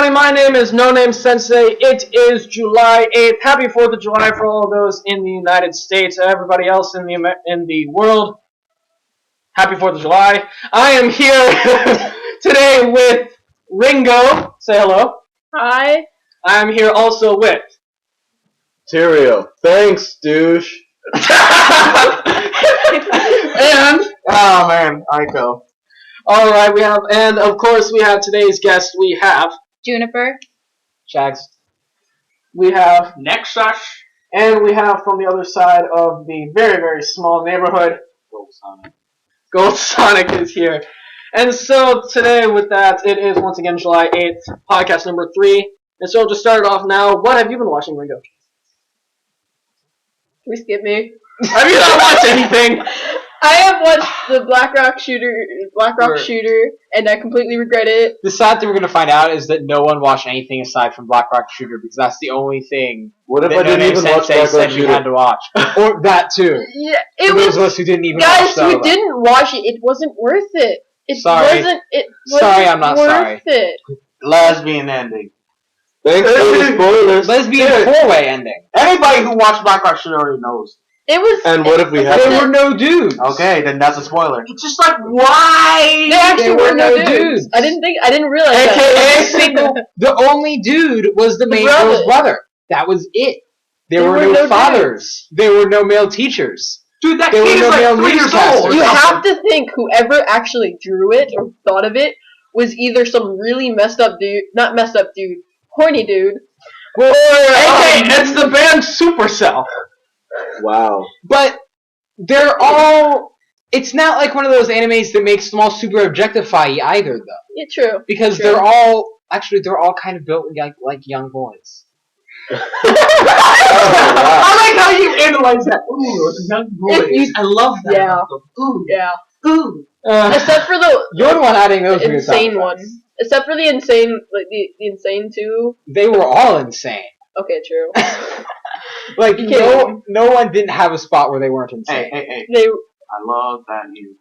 everybody, my name is No Name Sensei. It is July 8th. Happy 4th of July for all of those in the United States and everybody else in the world. Happy 4th of July. I am here today with Ringo. Say hello. Hi. I'm here also with Tyrio. Thanks, douche. and Oh man, Aiko. all right, and of course we have today's guest. We have Juniper. Shags. We have Nexus. and we have from the other side of the very, very small neighborhood, Gold Sonic is here. And so today with that, it is once again July 8th, podcast number 3. And so to start it off now, what have you been watching, Ringo? Can we skip me? Have you not watched anything? I have watched the Black Rock Shooter, and I completely regret it. The sad thing we're going to find out is that no one watched anything aside from Black Rock Shooter because that's the only thing What if that I didn't even watch Sensei Black Rock said we had Shooter? to watch. Or that too. Yeah, For it those was. of us who didn't even Guys, watch we Solo. didn't watch it. It wasn't worth it. It Sorry. wasn't. It Sorry, wasn't I'm not worth sorry. it. Lesbian ending. Thanks for the spoilers. Lesbian four-way ending. Anybody who watched Black Rock Shooter already knows. It was. And what if we it haven't? There wasn't- were no dudes. Okay, then that's a spoiler. It's just like, why? There actually There were were no no dudes. dudes. I didn't realize AKA that. The only dude was the main brother. girl's brother. That was it. There There were were no no fathers. There were no male teachers. Dude, that There kid were is no like male 3 years newscasters. old. You have to think whoever actually drew it or thought of it was either some really messed up dude, not messed up dude, horny dude, Well, AKA, it's the band Supercell. Wow. but they're all. It's not like one of those animes that makes them all super objectify either, though, Yeah, true. because True. they're all kind of built like young boys. I like how you analyze that. Ooh, it's young boys. I love that. Yeah. Ooh. Yeah. Ooh. Except for the You're the one adding those the weird sound insane one. effects. Except for the insane, like the insane two. They were all insane. Okay, true. Like You can't- no one didn't have a spot where they weren't insane. Hey. They I love that you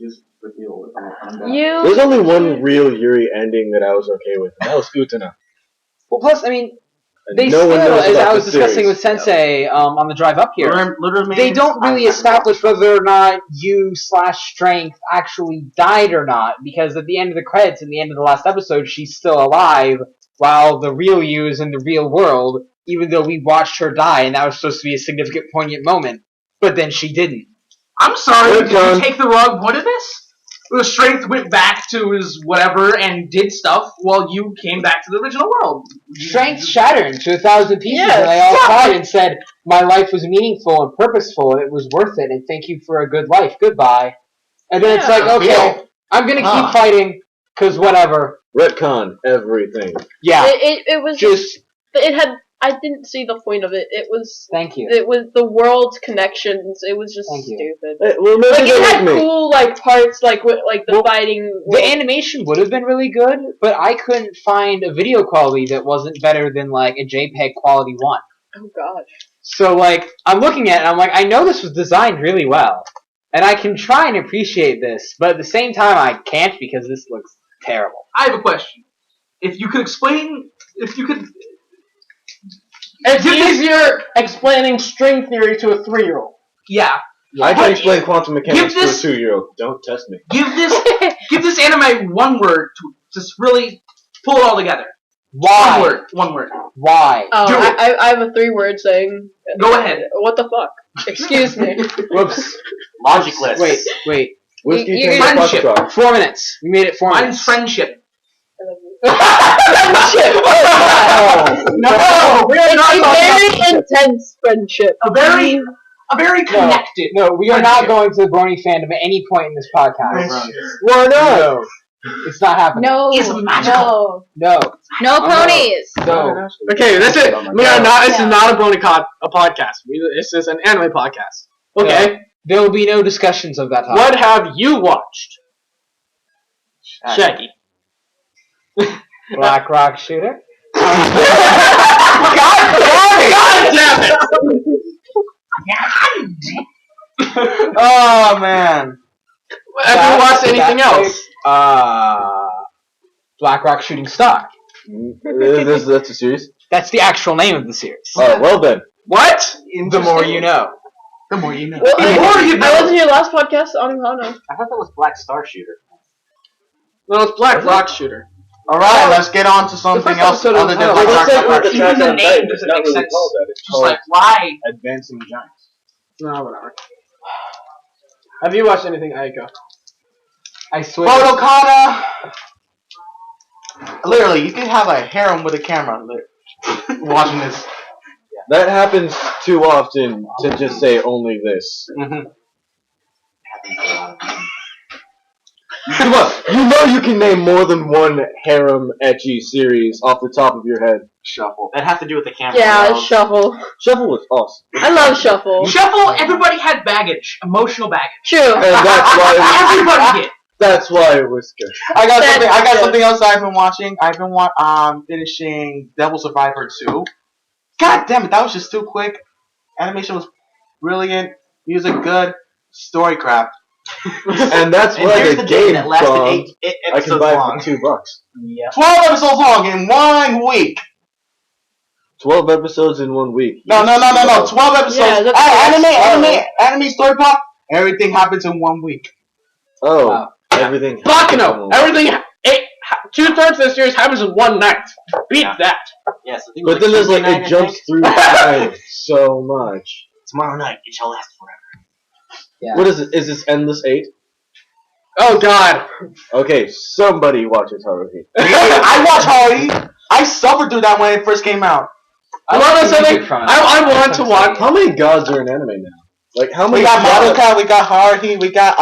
just reveal it. you. There's only one real Yuri ending that I was okay with, and that was Utena. Well, plus, I mean, And they no still, one knows as about I was the discussing series. with Sensei on the drive up here, Literally, they don't really establish whether or not you/Strength actually died or not, because at the end of the credits, in the end of the last episode, she's still alive, while the real you is in the real world, even though we watched her die, and that was supposed to be a significant, poignant moment. But then she didn't. I'm sorry, Good did you one. take the wrong point of this? The Strength went back to his whatever and did stuff while you came back to the original world. Strength shattered into 1,000 pieces, Yes. and they all cried and said, "My life was meaningful and purposeful, and it was worth it, and thank you for a good life. Goodbye." And then it's Yeah. like, okay, I'm gonna keep fighting, cause whatever. Retcon everything. Yeah, It was just it had. I didn't see the point of it. It was thank you. the world's connections. It was just Thank you. stupid. Hey, well, maybe Like they it had like me. cool like parts like with like the Well, fighting. The animation would have been really good, but I couldn't find a video quality that wasn't better than like a JPEG quality one. Oh gosh. So like, I'm looking at it and I'm like, I know this was designed really well, and I can try and appreciate this, but at the same time I can't because this looks terrible. I have a question. If you could explain, if you could, It's easier explaining string theory to a 3-year-old. yeah, I can explain quantum mechanics Give this- to a 2-year-old. Don't test me. give this anime one word to just really pull it all together. Why? One word. Why? Oh, Do it. I have a 3-word saying. Go ahead. What the fuck? Excuse me. Whoops. Logicless. Wait. Whiskey You- Tango friendship. Foxtrot. 4 minutes. We made it 4 Mine's minutes. friendship. Friendship. No, we are not It's a talking very intense friendship. a very connected. No, we are not going to the Brony fandom at any point in this podcast. Why not? No. It's not happening. No. It's magical. No. No ponies. No. Okay, that's it. We are not. This is not a a podcast. This is an anime podcast. Okay. There will be no discussions of that topic. What have you watched, Shaggy? Black Rock Shooter? God damn it! Oh, man. Have you watched anything That- else? Black Rock Shooting Star. That's a series? That's the actual name of the series. Oh, well then. What? The more you know. The more you know. Well, The more you I know. wasn't here last podcast on Hano. I thought that was Black Star Shooter. No, it's Black Rock Shooter. All right, let's get on to something first else episode other of than Halo. Black Well, Rock let's take Shooter. the Even the Attack on name Titan. It's doesn't not make really sense. called that. It's Just called like why? Advancing Giants. No, whatever. Have you watched anything, Aiko? I swear. Photokana. Literally, you could have a harem with a camera watching this. That happens too often to just say only this. Come on, you know you can name more than one harem ecchi series off the top of your head. Shuffle. That has to do with the camera. Yeah, though. Shuffle. Shuffle was awesome. I love Shuffle. Shuffle. Everybody had baggage, emotional baggage. True. And that's why Everybody did. that's why it was good. I got That's something. I got good. something else I've been watching. I've been finishing Devil Survivor 2. God damn it, that was just too quick. Animation was brilliant. Music good. Story crap. And that's And why here's the the game game that lasted bombed. 8 I episodes can buy it long. for $2. Yeah. 12 episodes long in 1 week. 12 episodes in 1 week. No. 12 episodes. Yeah, that's- Anime story pop. Everything happens in 1 week. Oh, Wow. everything. Bakano! Everything, 2/3 of the series happens in one night. Beat Yeah. that. Yes. I think But then there's like Tuesday night, it I jumps think. through time so much. Tomorrow night, it shall last forever. Yeah. What is it? Is this Endless 8? Oh god. Okay, somebody watches Haruhi. I watched Haruhi. I suffered through that when it first came out. I want to say music from it. I want to watch. How many gods are in anime now? Like how many? We got gods? Madoka, we got Haruhi, we got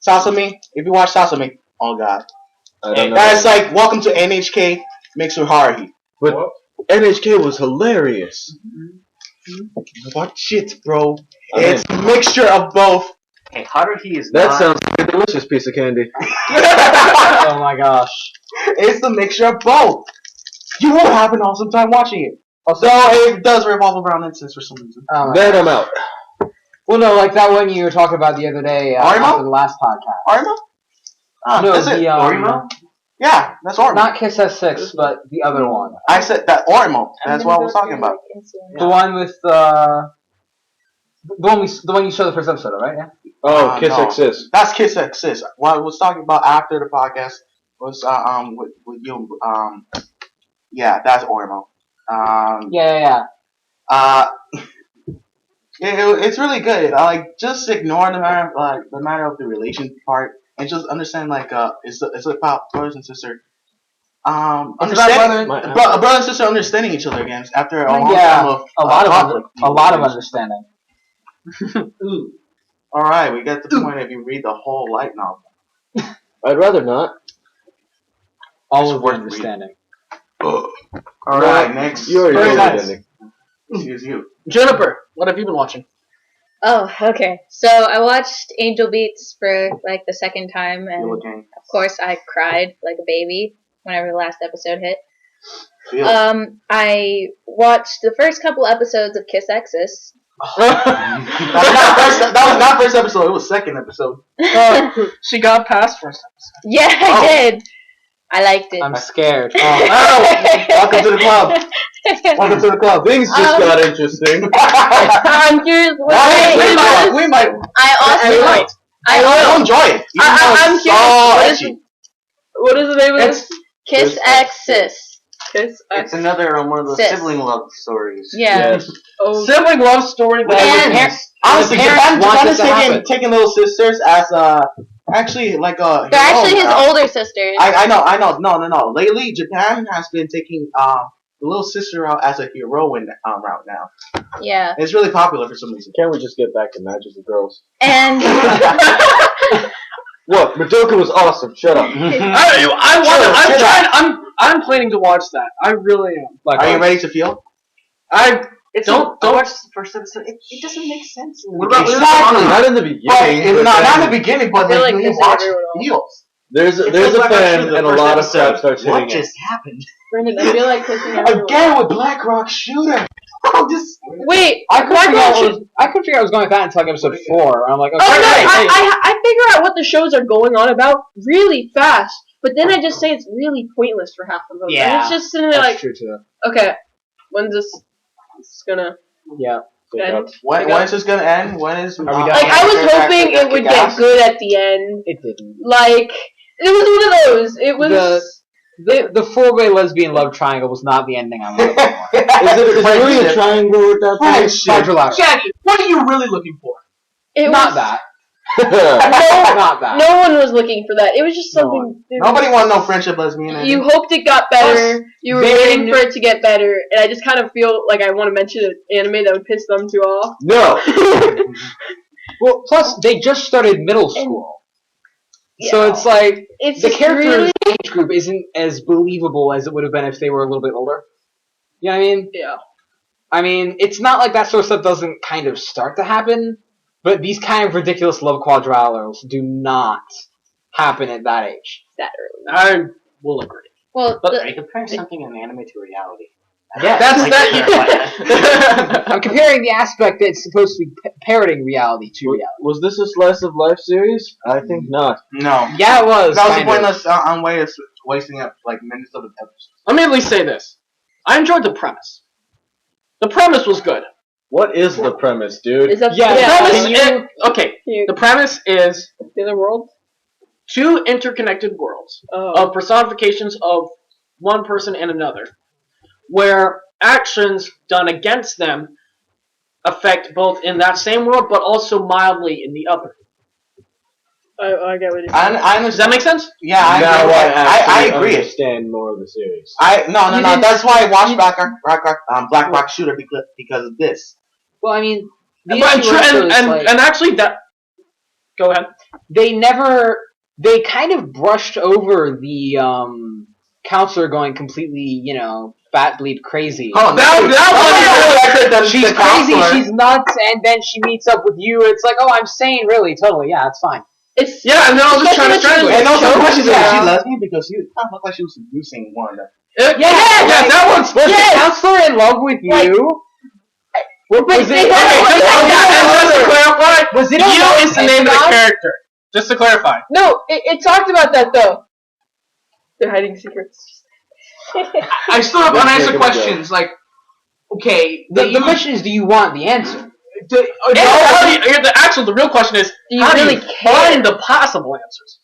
Sasami. If you watch Sasami, oh god. I don't know. That's like Welcome to NHK mixed with Haruhi. But NHK was hilarious. Watch it, bro. I mean- It's a mixture of both. Hey, Haruhi is That not... sounds like a delicious piece of candy. Oh my gosh. It's the mixture of both. You will have an awesome time watching it. So it does revolve around incest for some reason. Oh my Then gosh. I'm out. Well, no, like that one you were talking about the other day Arimo? after the last podcast. Arima? No, That's it. the Orimo? Yeah, that's Orimo. not Kiss S6, but the other one. I said that Orimo. That's what I was talking about. The one with the one you showed the first episode of, right? Yeah. Oh, Kiss no. Exist. That's Kiss Exist. What I was talking about after the podcast was with you yeah, that's Orimo. Yeah. It's really good. Like just ignore the matter of the relation part and just understand it's about brothers and sisters. Understanding brother and sister understanding each other again after a long time of a lot of conflict. understanding. All right, we get to the point if you read the whole light novel. I'd rather not. All It's of worth understanding. All right, next. You already Very know nice. the ending. Excuse you. Juniper, what have you been watching? Oh, okay. So I watched Angel Beats for like the second time, and Feel of again. course I cried like a baby whenever the last episode hit. Feel. I watched the first couple episodes of Kiss Exis. That was not first episode. It was second episode. She got past first episode. Yeah, Oh. I did. I liked it. I'm scared. Welcome to the club. Welcome to the club. Things just got interesting. I'm curious. We might. I also. I I'll also. enjoy it. Even I'm though it's curious, so edgy. What is the name of It's this? Kiss Exis. Kiss It's another one of those Sis. sibling love stories. Yeah. Yes. Oh, Sibling love story And- that Honestly, The parents Japan want is this to happen. taking little sisters as actually like a. They're actually his hero now. older sisters. I know. No. Lately, Japan has been taking the little sister out as a heroine route now. Yeah. It's really popular for some reason. Can't we just get back to Magic the Girls? And What? Madoka was awesome. Shut up. I'm planning to watch that. I really am. Like, Are you ready to feel? I I watched the first episode. It doesn't make sense. What about Exactly. Not in the But beginning. not in the beginning, but I feel like like when you this is watch everyone else. feels. There's It a feels like fan actually the and a first lot of episode. crap starts hitting What it. just happened? Brendan, I feel like kissing everyone. Again with Black Rock Shooter. Wait, I couldn't Black figure out Rock what was- I couldn't figure out what was going with that until like episode 4. And I'm like, okay, Oh no, hey, I figure out what the shows are going on about really fast. But then I just say it's really pointless for half of them. Yeah, and it's just sitting there That's like, true too. okay, when's this gonna Yeah. end? When is this gonna end? When is? we done? Like, I was hoping it would get good at the end. It didn't. Like, it was one of those. It was. The four-way lesbian love triangle was not the ending I wanted. Is it really a triangle with that Friendship. Shaggy, what are you really looking for? It Not was, that. thing? Not that. No one was looking for that. It was just something. it was- Nobody wants no friendship lesbian. You hoped it got better. You were they waiting knew- for it to get better, and I just kind of feel like I want to mention an anime that would piss them two off. No. Well, plus they just started middle school, so Yeah. it's like It's the just character's really, age group isn't as believable as it would have been if they were a little bit older. You know what I mean? yeah. I mean, it's not like that sort of stuff doesn't kind of start to happen, but these kind of ridiculous love quadrilaterals do not happen at that age. That early. I will agree. Well, But- the, Are you comparing something in anime to reality? Yeah, That's Like that. I'm comparing the aspect that's supposed to be parroting reality to reality. Was this a slice of life series? I think not. No. Yeah, it was. That was a kind of. pointless way of wasting up like minutes of the episode. Let me at least say this. I enjoyed the premise. The premise was good. What is the premise, dude? Is that Yeah, The yeah, premise can you- okay. can you- The premise is the other world? two interconnected worlds Oh. of personifications of one person and another, where actions done against them affect both in that same world, but also mildly in the other. I get what you're saying. I Does that understand. make sense? Yeah, I now agree. I actually agree. understand more of the series. No. You didn't- That's why I watched Black Rock Shooter because of this. Well, I mean, the But issue also is, like, and actually that. Go ahead. they kind of brushed over the counselor going completely, fat bleed crazy. Oh, She's crazy, she's nuts, and then she meets up with you. It's like, oh, I'm sane, really, totally, yeah, it's fine. It's Yeah, and then I was just trying to strangle And you. also, the question is, Yeah. is she lesbian? Because she looked like she was seducing one. Yeah, that one's. Was the counselor in love with you? Like- Was Okay, it? just to clarify, Was it? you is the name of the Pentagon? character. Just to clarify. no. It talked about that though. They're hiding secrets. I still have Let's unanswered make 'em go. questions. Like, okay, The question is, do you want the answer? the real question is, Do you how really do you care? find the possible answers?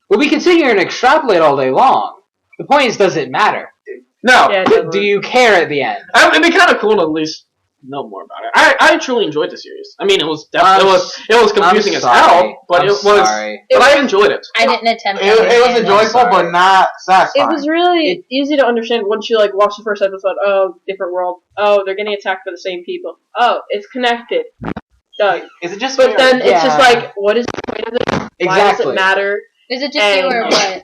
Well, we can sit here and extrapolate all day long. The point is, does it matter? No. Yeah, it doesn't. Do you care at the end? It'd be kind of cool to at least know more about it. I truly enjoyed the series. I mean, it was confusing as hell, but it was. Sorry. But I enjoyed it. I didn't attempt. to It was understand enjoyable, sorry. but not It satisfying. was really easy to understand once you watch the first episode. Oh, different world. Oh, they're getting attacked by the same people. Oh, it's connected. Done. Is it just? But then it's just Yeah. like, what is the point of this? Why does Exactly. it matter? Is it just you or And- what?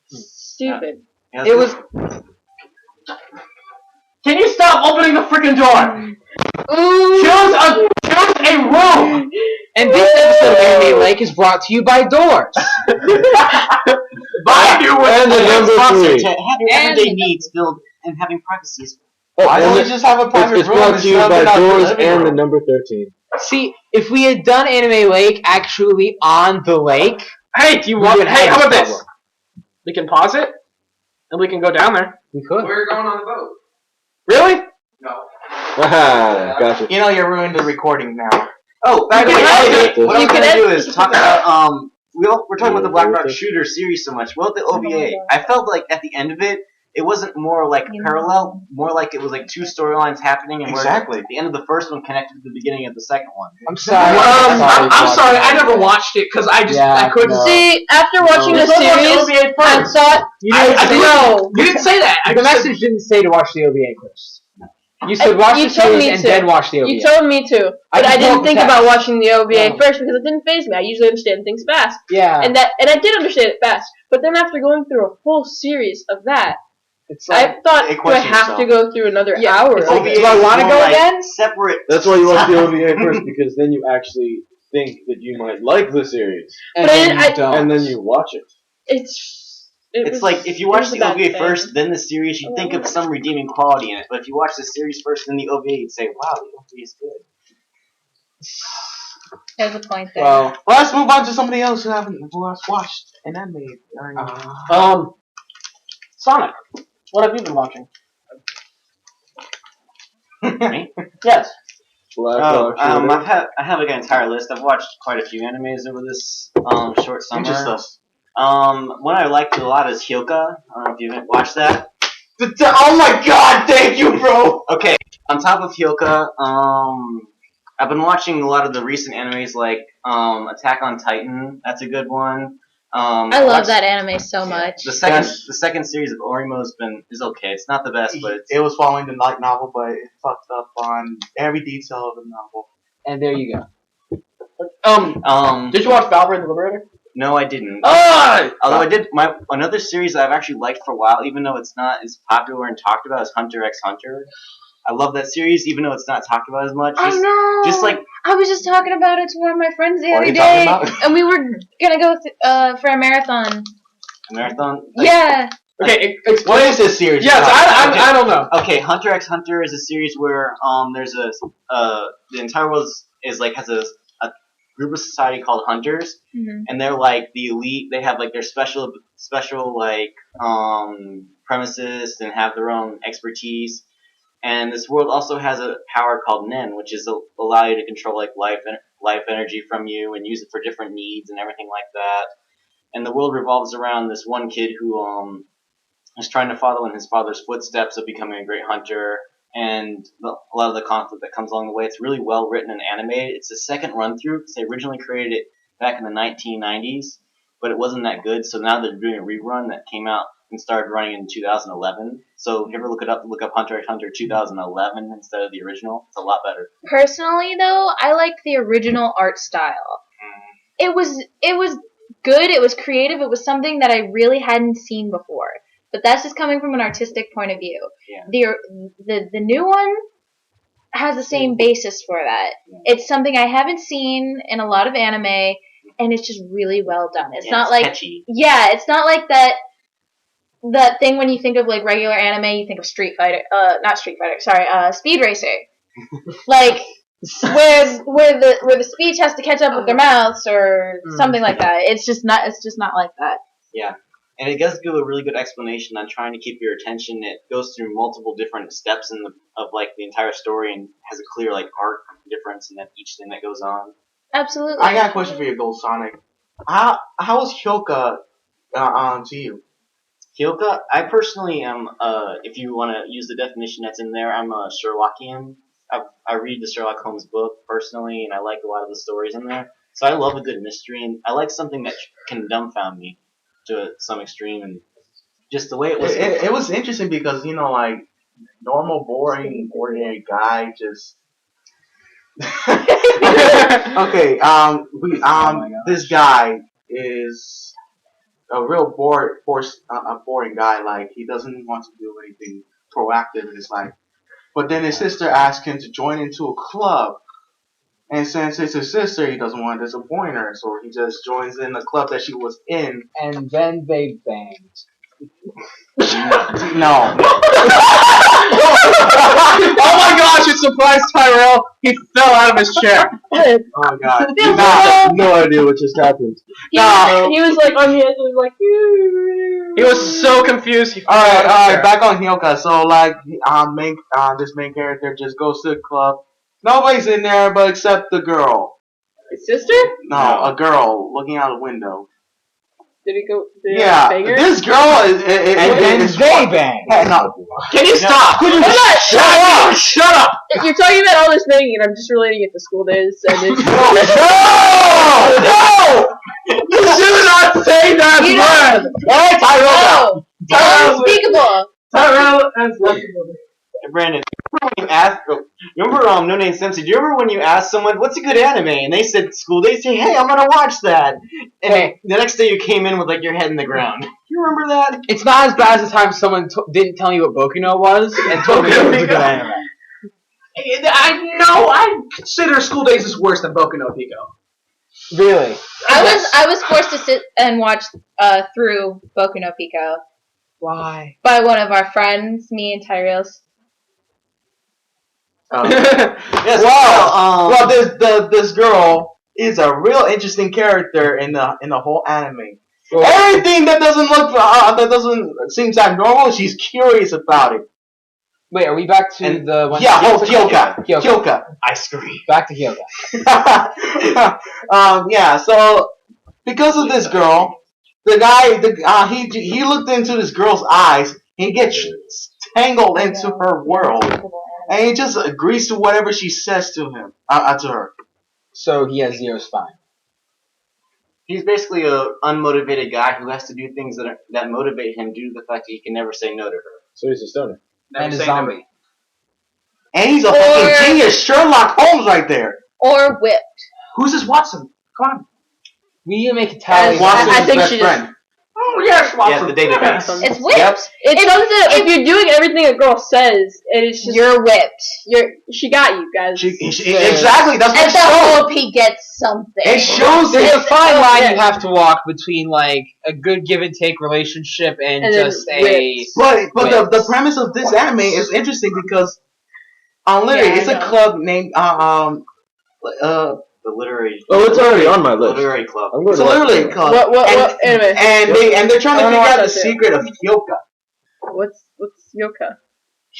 Stupid. It was. Can you stop opening the freaking door? Ooh. Choose a room. And this episode of Anime Lake is brought to you by Doors. Buy you And the number sponsor three. to have your And everyday the needs filled and having privacy. Oh, Why don't and we just have a private it's room? brought to you instead of by in our Doors living and the room? number 13. See, if we had done Anime Lake actually on the lake, Hey, do you we want? would Hey, have how about this this? problem. We can pause it, and we can go down there. We could. We're going on the boat. Really? Haha, gotcha. You know you're ruining the recording now. Oh, By the way, edit it. what I'm You can gonna do edit- is talk about we're talking about the Black Rock Okay. Shooter series so much. Well, the OVA, I felt like at the end of it, it wasn't more like parallel, more like it was like two storylines happening, and Exactly. where the end of the first one connected to the beginning of the second one. I'm sorry. I'm sorry. I never watched it because I just Yeah, I couldn't. no. See, after watching You the said watch the series, OVA I first. thought, You I didn't say- no. You didn't say that. I The just said- message didn't say to watch the OVA first. You said watch You the told series me and to. then watch the OVA. You told me to, I but I just didn't broke the think text. about watching the OVA No. first because it didn't phase me. I usually understand things fast, Yeah. and I did understand it fast. But then after going through a whole series of that, It's like, I thought, it do I questions have to yourself. go through another Yeah, hour? it's like, OVA do I is wanna more go like again? Separate. That's why you watch the OVA first, because then you actually think that you might like the series. and But then I- you don't. And then you watch it. It's like if you watch the OVA first, then the series, you think of some redeeming quality in it. But if you watch the series first, then the OVA, you'd say, "Wow, the OVA is good." There's a point there. Well, let's move on to somebody else who has watched an anime. Sonic, what have you been watching? Me? Yes. Black Oh, Rock Shooter. I have like an entire list. I've watched quite a few animes over this short summer. Interest us. One I liked a lot is Hyoka. I don't know if you haven't watched that. Oh my god, thank you, bro! Okay, on top of Hyoka, I've been watching a lot of the recent animes like Attack on Titan. That's a good one. I love that anime so much. The second series of Orimo is okay. It's not the best, but It was following the light novel, but it fucked up on every detail of the novel. and there you go. Did you watch Valkyrie the Liberator? No, I didn't. Ah! Although I did, another series that I've actually liked for a while, even though it's not as popular and talked about, is Hunter x Hunter. I love that series, even though it's not talked about as much. I know. Just like I was just talking about it to one of my friends the What are other you day, talking about? and we were gonna go for a marathon. a marathon. Yeah. Okay, What is this series? Yes, I don't know. Okay, Hunter x Hunter is a series where there's the entire world has a group of society called hunters, Mhm. and they're like the elite. They have like their special like premises and have their own expertise. And this world also has a power called Nen, which is allow you to control like life energy from you and use it for different needs and everything like that. And the world revolves around this one kid who is trying to follow in his father's footsteps of becoming a great hunter, and a lot of the conflict that comes along the way. It's really well written and animated. It's the second run through because they originally created it back in the 1990s, but it wasn't that good. So now they're doing a rerun that came out and started running in 2011. So if you ever look up Hunter x Hunter 2011 instead of the original, it's a lot better. Personally, though, I liked the original art style. It was good. It was creative. It was something that I really hadn't seen before. But that's just coming from an artistic point of view. Yeah. The new one has the same basis for that. It's something I haven't seen in a lot of anime, and it's just really well done. It's not like catchy. it's not like that thing when you think of like regular anime, you think of Street Fighter, not Street Fighter, sorry, Speed Racer, like where the speech has to catch up with their mouths or something like that. It's just not like that. Yeah. And it does give a really good explanation on trying to keep your attention. It goes through multiple different steps of like the entire story and has a clear like arc difference in each thing that goes on. Absolutely. I got a question for you, Gold Sonic. How was Hyoka to you? Hyoka, I personally am, if you want to use the definition that's in there, I'm a Sherlockian. I read the Sherlock Holmes book personally, and I like a lot of the stories in there. So I love a good mystery, and I like something that can dumbfound me to some extreme, and just the way it was. It was interesting because, you know, like, normal, boring, ordinary guy just... Okay, this guy is a real boring guy. Like, he doesn't want to do anything proactive in his life. But then his sister asked him to join into a club. And since it's his sister, he doesn't want to disappoint her, so he just joins in the club that she was in. And then they banged. No. Oh my gosh, it surprised Tyrell. He fell out of his chair. Oh my god. I have no idea what just happened. He was like on the edge of like. He was so confused. He fell out of his Alright, chair. back on Hyoka. So, like, this main character just goes to the club. Nobody's in there but except the girl. His sister? No, a girl looking out a window. Did he go? Did he Yeah, bang her? this girl is. And then they banged. No. Can you stop? Shut up! Shut up! You're talking about all this thing, and I'm just relating it to school days, and it's. No! You should not say that You word! Hey, Tyrell! Oh, unspeakable. Tyrell has left the building. Hey, Brandon, remember No Name Simpson? Do you remember when you asked someone, what's a good anime? And they said school days, say, hey, I'm going to watch that. And Hey. the next day you came in with like your head in the ground. Do you remember that? It's not as bad as the time someone didn't tell me what Bokuno was and told me it was a good anime. I consider School Days is worse than Boku no Pico. Really? I was forced to sit and watch through Boku no Pico Why? by one of our friends, me and Tyrell's. Yes, Well, this girl is a real interesting character in the whole anime. Well, Everything that doesn't seem abnormal, she's curious about it. Wait, are we back to And- the one? Yeah, Hyoka. Ice cream. Back to Hyoka. Yeah, so because of this girl, the guy, he looked into this girl's eyes. He gets tangled into her world, and he just agrees to whatever she says to him, to her. So he has zero spine. He's basically a unmotivated guy who has to do things that motivate him due to the fact that he can never say no to her. So he's a stoner. And a zombie. And he's a fucking genius, Sherlock Holmes, right there. Or whipped. Who's this Watson? Come on. We need to make a tally. Watson's I think best she just- friend. Oh yes, Watson. Yeah, the database. It's whipped. Yep. It's something that if you're doing everything a girl says, and it's just You're whipped. she got you guys. Exactly, that's what And it the shows. hope he gets something. It shows There's a it. fine line you have to walk between like a good give and take relationship and And then just a. But the premise of this anime is interesting because literally Yeah, I it's a know. club named The literary. Oh, it's already on my list. Literary club. I'm going it's to a watch literary it. club. What anime? And they're trying to I figure don't watch out the that shit. secret of Hyoka. What's Yoka?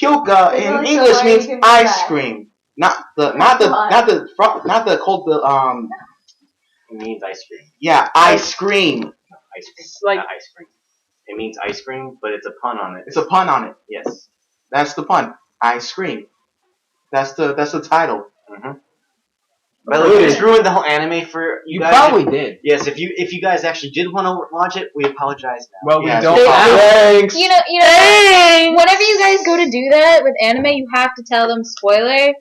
Hyoka They in don't English know means why you can ice cry. cream. Not the It means ice cream. yeah, ice cream. Ice cream. Like- Not ice cream. It means ice cream, but it's a pun on it. It's a pun on it. Yes. That's the pun. Ice cream. That's the title. By the way, we just ruined the whole anime for you You guys. probably did. Yes, if you guys actually did want to watch it, we apologize now. Well, we Yeah, don't. Thanks. You know, whenever you guys go to do that with anime, you have to tell them spoiler.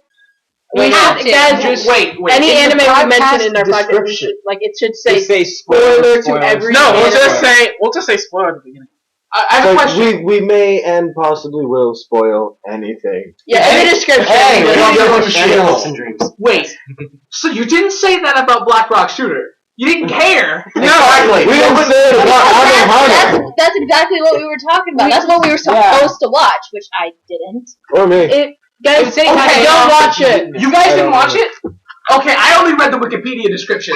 We have to. Guys, Wait. any in the anime we podcast mention in our podcast, description, like it should They say say spoiler to every- No, we'll anime. just say spoiler at the beginning. I have a So question. we may and possibly will spoil anything. Yeah, in the description. Hey, we don't give a And shit. hopes and dreams. Wait. So you didn't say that about Black Rock Shooter? You didn't care. Exactly. We didn't say it about Hunter x That's exactly what we were talking about. That's what we were supposed to watch, which I didn't. Hunter. Or me. Guys, Okay, don't watch it. You guys didn't watch it? Okay, I only read the Wikipedia description.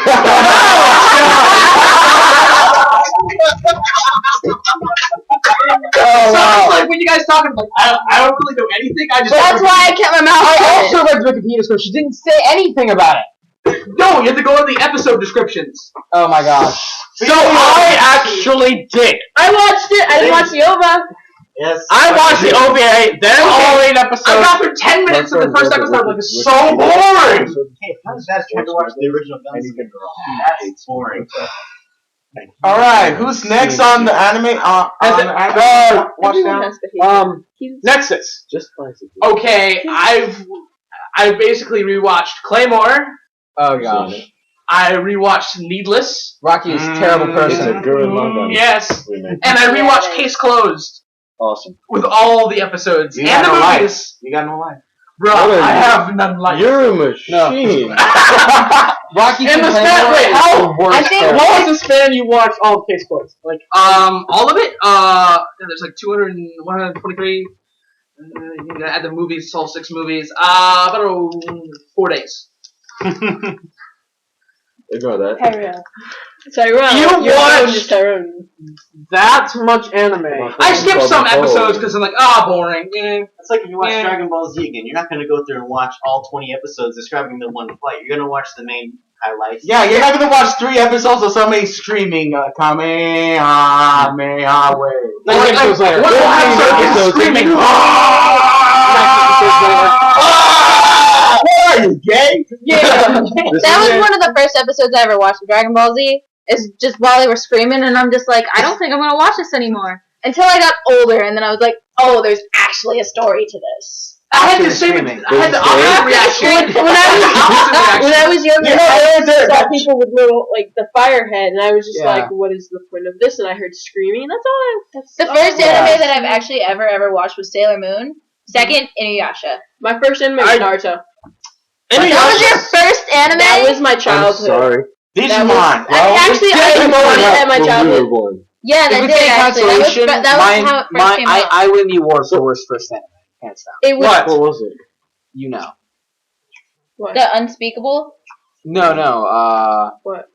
So it's like when you guys talking, like I don't really know anything. I just That's why I kept my mouth I shut. also read the Wikipedia description. She didn't say anything about it. No, you have to go in the episode descriptions. Oh my gosh. So I actually did. I watched it. I didn't watch the OVA. Yes. I watched the OVA, then all 8 episodes. I got through 10 minutes of the first episode, like it's so boring. Hey, that's trying to watch the original Gunslinger. That's boring. All right, who's next on the anime? Watch Everyone down. has to hate it. Nexus. Just classic. Okay, I basically rewatched Claymore. Oh gosh. I rewatched Needless. Rocky is a terrible It's a person. Gurren Lagann Yes. remake. And I rewatched Case Closed Awesome. with all the episodes You and got the no movies. You got no life. Bruh, What I are you? have none like You're a machine. Rocky And the Claymore span- wait, is how- the worst I think- character. What was the span you watched all of Case Closed? Like, all of it? There's like 200 and 123. You gotta add the movies, all 6 movies. About 4 days. Ignore that. Tyrone. You Your phone watched- is Tyrone. That much anime. I skipped some episodes because I'm like, boring. It's like if you watch Yeah. Dragon Ball Z again, you're not going to go through and watch all 20 episodes describing the one fight. You're going to watch the main highlights. Yeah, you're not gonna watch 3 episodes of somebody screaming Kamehameha way. Like, episodes later. One episode is screaming. What are you, gay? Yeah. That was one of the first episodes I ever watched of Dragon Ball Z. Is just while they were screaming, and I'm just like, I don't think I'm gonna watch this anymore. Until I got older, and then I was like, oh, there's actually a story to this. I had the same. I had the opposite reaction. When I was younger, You know, I saw people with little, like, the fire head, and I was just Yeah. like, what is the point of this? And I heard screaming, that's The all first I anime watched. that I've actually ever watched was Sailor Moon. Second, Inuyasha. My first anime was Naruto. That was your first anime? That was my I'm childhood. sorry. Digimon. Actually, I watched it at my When we childhood. were born. Yeah, If that we did take actually. consolation, That was how it first came out. I win the award for worst first anime. Hands down. It was What? What was it? You know. What? The Unspeakable. No. What?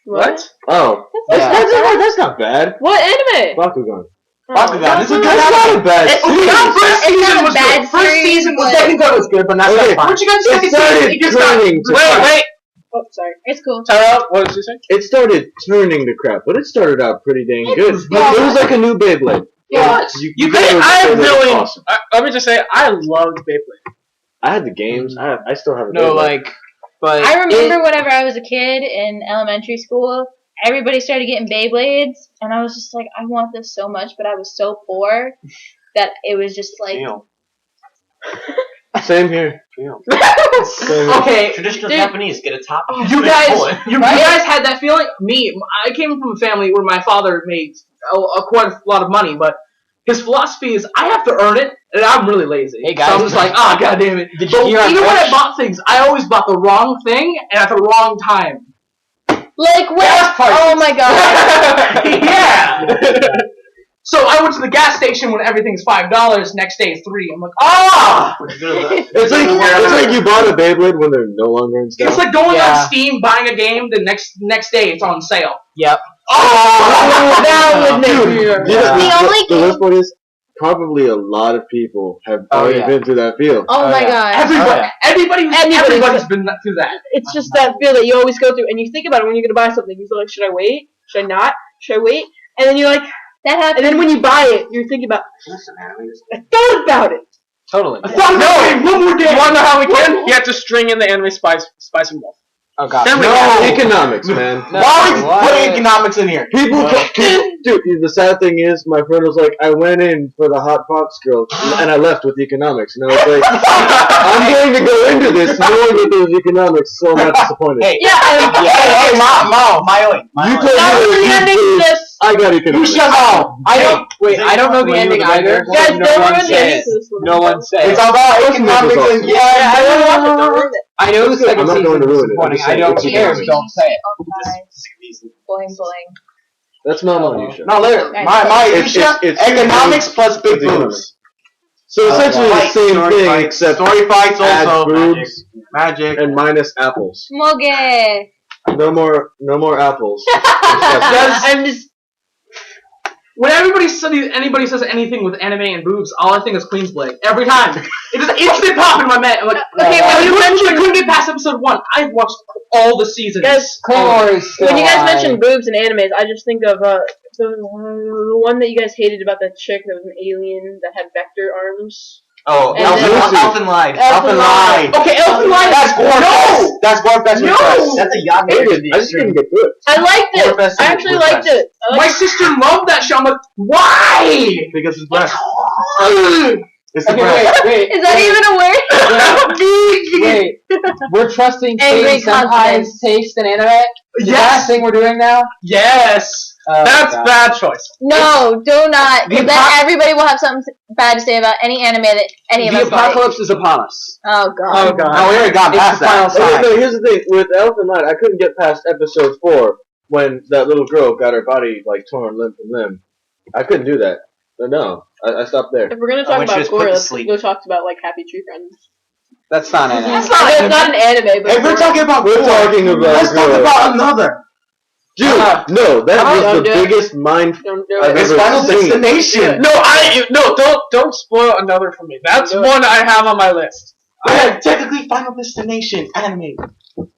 What? Oh, Yeah. that's not bad. What anime? Bakugan. Bakugan. This is a good That's anime. not a bad It's series. not first It's season not a was bad good. First series, season was but- second cut was good, but not Okay. that fine. Once you got It second season, started it just got turning to crap. Wait. Oh, sorry. It's cool. Tara, what did you say? It started turning to crap, but it started out pretty dang good. Yeah. It was like a new Beyblade. Yeah. You thought it was I Beyblade was really. awesome. Let me just say, I loved Beyblade. I had the games. I still have a No, Beyblade. like, but I remember whenever I was a kid in elementary school, everybody started getting Beyblades, and I was just like, I want this so much, but I was so poor that it was just like, Deal. Same here. Deal. Same here. Okay, Traditional Dude. Japanese, get a top. you guys had that feeling. I came from a family where my father made quite a lot of money, but his philosophy is I have to earn it, and I'm really lazy. Hey, guys. So I'm just like, god damn it. Did you But hear our even when I coach? bought things, I always bought the wrong thing and at the wrong time. like, what? Gas prices. Oh my god. Yeah. So I went to the gas station when everything's $5. Next day it's $3. I'm like, ah! It's like you bought a Beyblade when they're no longer in stock. It's like going Yeah. on Steam, buying a game. The next day it's on sale. Yep. Oh, that would make Dude, me. you know, The only the worst part is probably a lot of people have already yeah. been through that field. Oh Oh, my yeah. god. Everybody's been through that. It's just that feel that you always go through, and you think about it when you're gonna buy something. You feel like, should I wait? Should I not? Should I wait? And then you're like, That and happened. then when you buy it, you're thinking about, I thought about it. Totally. I thought no, one more day. You want to know how we can? You have to string in the anime Spice and Wolf. Oh god. Then we No economics, man. No. Why are we What? putting economics in here? People, dude. The sad thing is, my friend was like, "I went in for the Hot Pops girl, and I left with economics." And I was like, "I'm going to go into this knowing that there's economics, so I'm not disappointed." Hey, Yeah, hey, Mao. you told That was me the ending to that this. I got You economics. shut up. I don't know the ending either. Guys, so no don't one ruin the say ending it. to this one. No one say It's it. all about Let's make this economics awesome. and Yeah, I don't want it. Don't ruin it. I know the second I'm not season going to is ruin it. I'm disappointing. just I don't saying care. it's Don't say it. Boing boing. That's not my new show. No, literally. Right. My It's economics plus big it's boobs. So essentially the Fight, same story thing, fights. except Story fights add also. boobs Magic. and minus apples. Smoge. No more apples. I'm just. When anybody says anything with anime and boobs, all I think is Queen's Blade. Every time. It just instant pop in my head. I'm like, Okay, I when you couldn't get past episode 1. I've watched all the seasons. Guys, Claymore is still when you guys alive. mention boobs and animes, I just think of the one that you guys hated about that chick that was an alien that had vector arms. Oh, And Elfen Lied. Elfen Lied. Okay, Elfen Lied. That's Gorefest. That's Gorefest. No! Request. That's a I yacht. hated it. I just couldn't get through it. I liked it. Gorefest I is actually Gorefest. liked it. I My liked sister loved that show. I'm like, why? Because it's breast. Ugh. It's the Okay, breast. wait. Is that even a word? Wait, we're trusting Angry Katie Senpai's taste in anime? Is that Yes. the thing we're doing now? Yes. Oh, That's God. bad choice. No, do not. The Because then everybody will have something bad to say about any anime that any of The us like. apocalypse is upon us. Oh god. Oh god. Oh, we already got It's past the final that. Okay, sign. no, here's the thing. With Elfen Light, I couldn't get past episode 4 when that little girl got her body like torn limb from limb. I couldn't do that. No, I stopped there. If we're gonna Oh, talk when she about was put gore, to let's sleep. go talk about like Happy Tree Friends. That's not anime. It's not an anime, but Hey, we're talking about We're gore. talking about Let's talk gore. about another. Dude, no, that was Don't the do it. biggest mind. Don't do I've it. It's ever Final seen. Destination. No, don't spoil another for me. That's Don't do it. one I have on my list. Yeah, technically Final Destination anime.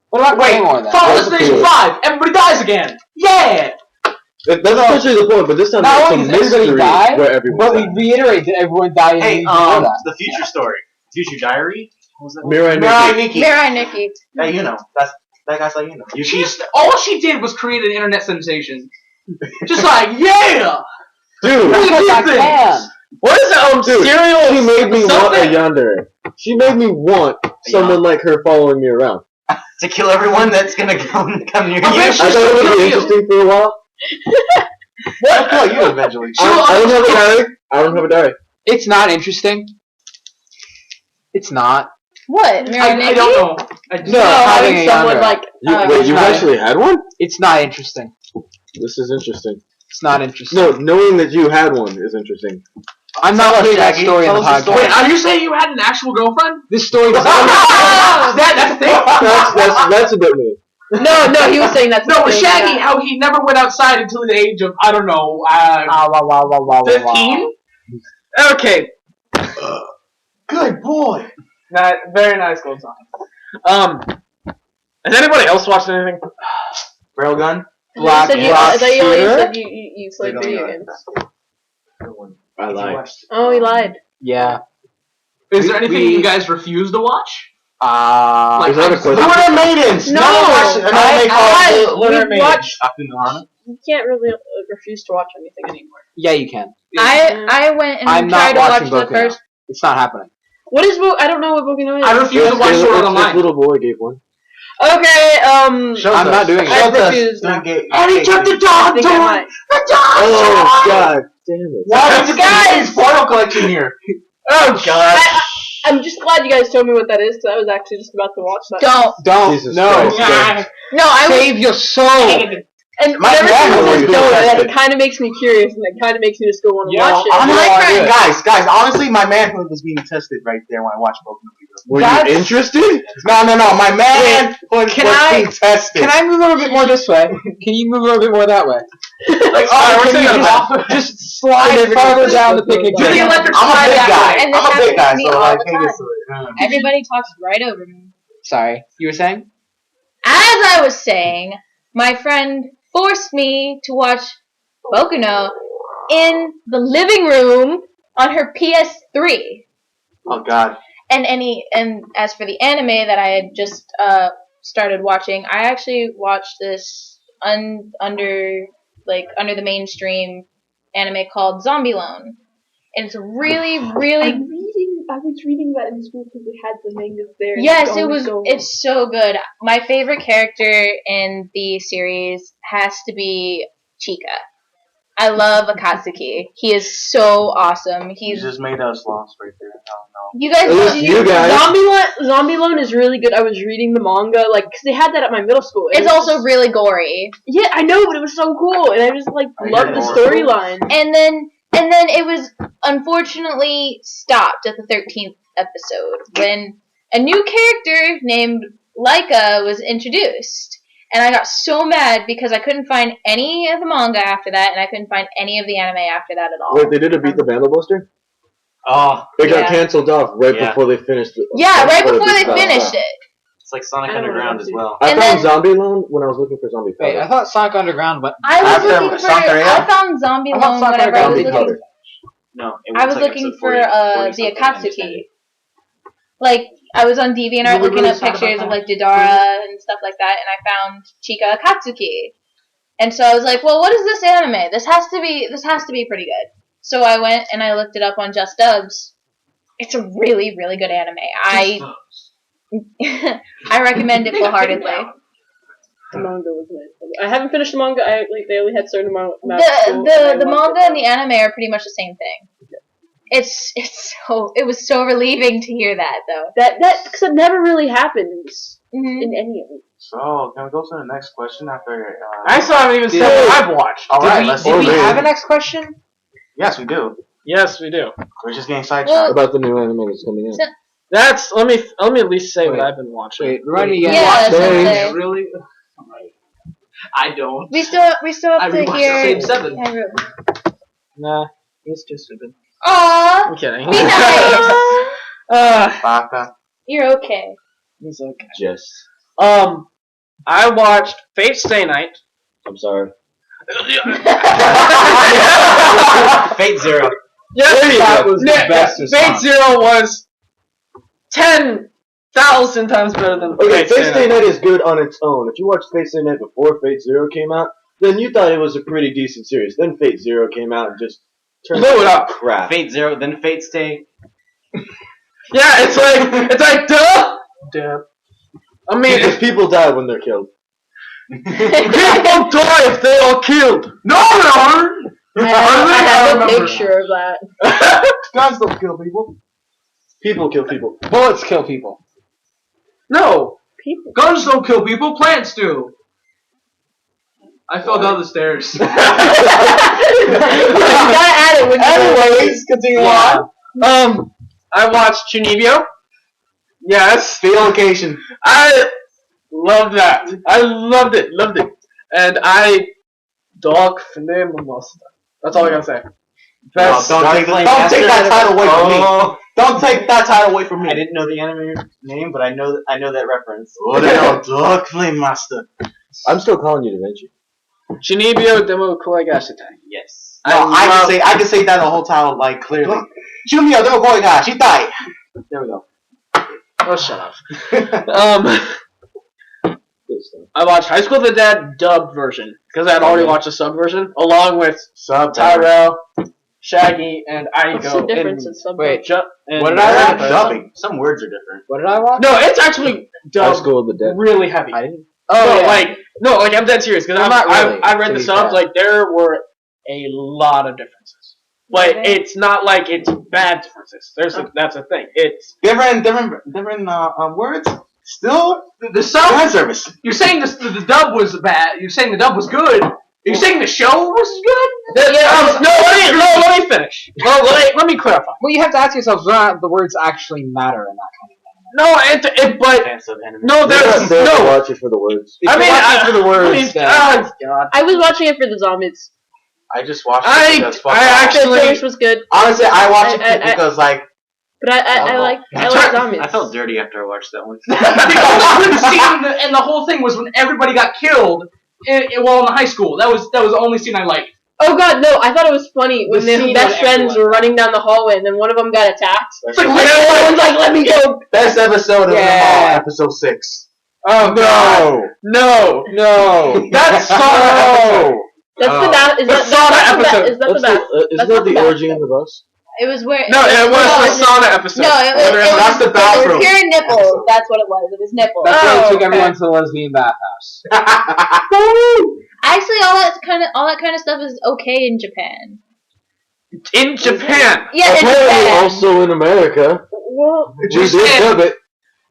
What about Claymore then? Final That's Destination cool. 5. Everybody dies again. Yeah. That's essentially the point, but this time Not it's a only does everybody mystery die, where everyone but we died. reiterate that everyone died Hey, in that. the future story. Future Diary? What was that? Mirai Mirai Nikki. Nikki. Mirai Nikki. Hey, you know, that guy's like, you know. All she did was create an internet sensation. Just like, yeah. Dude, Really Because I good things. can. What is that? Dude, Serial she made me want a something? yandere. She made me want someone like her following me around. To kill everyone that's gonna come near you. I thought it would be interesting for a while. I'll kill you eventually. I don't have a diary. I don't have a diary. It's not interesting. It's not. What? Mirai I Nikki? don't know. I just, No, having having a someone yandere. like Wait, you not- actually had one? It's not interesting. This is interesting. It's not interesting. No, knowing that you had one is interesting. I'm not putting that story in the podcast. Wait, are you saying you had an actual girlfriend? This story does That's a thing? That's a bit mean. No, he was saying that's No, the with thing, Shaggy, yeah. how he never went outside until the age of, I don't know, 15? Okay. Good boy. Very nice gold song. Has anybody else watched anything? Railgun. I thought you only shooter? said you played video games. I lied. Oh, he lied. Yeah. Is there anything you guys refuse to watch? Is that a question? Lunar Maidens. No, Lunar we watched. Maidens. You can't really refuse to watch anything anymore. Yeah, you can. I went and I'm tried not to watch watching the Boku first. It's not happening. What is I don't know what Boku is. I refuse to watch Sword Art This Online. little boy gave one. Okay, I'm not doing it. I refuse now. And he took the I dog think I might. Oh, God damn it. Why is guys photo collection here? Oh God. I'm just glad you guys told me what that is, because I was actually just about to watch that. Don't. Jesus No. Christ. No, I was. Save your soul. And My whenever dad someone was says doing no, that. it kind of makes me curious, and it kind of makes me just go want to Yo, watch it. I'm My like, friend- guys, honestly, my manhood was being tested right there when I watched Boku no Hero. Were you interested? No, my manhood was can I- being tested. Can I move a little bit more this way? Can you move a little bit more that way? Like, Can we're you saying just slide farther down the picnic Do the table? electric I'm a slide big down. guy. And this I'm a big happens guy, to me so all like, the can't get time. to it. Everybody talks right over me. Sorry, you were saying? As I was saying, my friend forced me to watch Boku no in the living room on her PS3. Oh God. And as for the anime that I had just started watching, I actually watched this under the mainstream anime called Zombieland. And it's really, really I was reading that in school because they had the mangas there. yes, it's so good. My favorite character in the series has to be Chika. I love Akatsuki. He is so awesome. You He's just made us lost right there. No. you guys. At least you guys. Zombieland is really good. I was reading the manga, because they had that at my middle school. It's also really gory. Yeah, I know, but it was so cool, and I just loved the storyline. And then it was unfortunately stopped at the 13th episode when a new character named Laika was introduced. And I got so mad because I couldn't find any of the manga after that, and I couldn't find any of the anime after that at all. Wait, they didn't beat the Vandal Buster? Oh, It got Yeah. canceled off right Yeah. before they finished it. Yeah, right before beat they the finished Vandal. it. it's like Sonic I don't Underground know. as well. I And found then- Zombieland when I was looking for Zombie Wait, Powder. I thought Sonic Underground went. I was After looking for. Santeria? I found Zombie I thought Loan Sakura whenever I was Zombie looking. Powder. No, it I was was like looking episode for 40 something, I understand Akatsuki. it. Like I was on DeviantArt You were looking really up sad about pictures of that? like Dodora and stuff like that, and I found Chika Akatsuki. And so I was like, well, what is this anime? This has to be pretty good. So I went and I looked it up on Just Dubs. It's a really, really good anime. I recommend it wholeheartedly. The manga was nice. I haven't finished the manga. They only had certain amount. The manga and the anime are pretty much the same thing. It was so relieving to hear that though. that because it never really happens Mhm. in any of them. So can we go to the next question after? I still haven't even said what I've watched. All right, let's Did do we it. have a next question? Yes, we do. Yes, we do. We're just getting Well- sidetracked. About the new anime that's coming out. Let me at least say Wait. what I've been watching. Wait, remind me again. Yeah, Sensei. Really? I don't. We still I have to rewatched hear. the same 7. Nah, it's too stupid. Aw, I'm kidding. be nice. Baka. You're okay. It's okay. Jess. I watched Fate Stay Night. I'm sorry. Fate Zero. Yes, That was the best Fate response. Zero was 10,000 times better than Okay, Fate Fate Stay Night is good on its own. If you watched Fate Stay Night before Fate Zero came out, then you thought it was a pretty decent series. Then Fate Zero came out and just turned Blew it up. crap. Fate Zero, then Fate Stay. Yeah, it's like duh. Damn. I mean, Because people die when they're killed. people die if they are killed. No, they aren't. I have a remember. picture of that. Guns don't kill people. People kill people. Bullets kill people. No. People. Guns don't kill people, plants do. I fell down the stairs. You gotta add it when you Anyways, continue on. I watched Chunibyo. Yes. The location. I love that. I loved it. And Dog Flame Master. That's all I gotta say. No, don't take that title away from me. Don't take that title away from me. I didn't know the anime name, but I know that reference. Oh, Dog Flame Master. I'm still calling you Da Vinci. Chunibyo Demo Koi Gashitai. Yes. No, I can say that the whole title like clearly. Chunibyo Demo Koi Gashitai. There we go. Oh, shut up. I watched High School of the Dead dubbed version because I had already watched the sub version along with Tyrell, Shaggy, and Aiko. What's the difference in sub? Wait, what did I watch? Dubbing. Some words are different. What did I watch? No, it's actually High dubbed School of the Dead. really heavy. I didn't. No, I'm dead serious because Well, not really, I read to the be subs. fair. Like there were a lot of differences, but Really? it's not like it's bad differences. That's a thing. It's Different words. Still The sub. fan service. You're saying the dub was bad. You're saying the dub was good. You're saying the show was good. let me finish. Well, let me clarify. Well, you have to ask yourself whether or not the words actually matter in that kind of anime. No, but Fan sub anime. no, there's They're no. watch it for the words. If I you're mean, watching for the words, then- God. I was watching it for the zombies. I just watched I it because fuck I off. The actually finish was good, Honestly, I watched I- it because like but I like zombies. I felt dirty after I watched that one. Because the scene and the whole thing was when everybody got killed. While in high school, that was the only scene I liked. Oh god, no! I thought it was funny when The their scene best when friends everyone- were running down the hallway, and then one of them got attacked. It's And everyone's like, "Let me go!" best episode of them all, Yeah. episode 6. Oh God. No. That's No. That's the best. Is The that sauna that's the episode. best? Is that the Isn't best? that not the the best. orgy in the bus? It was where. No, it was the no, sauna episode. No, it was. That's the bathroom. It was pure nipples. episode. That's what it was. It was nipples. That's why they took okay. everyone to the lesbian bathhouse. Actually, all that kind of stuff is okay in Japan. In Japan. Yeah, in Apparently Japan. also in America. Well, We did dub it.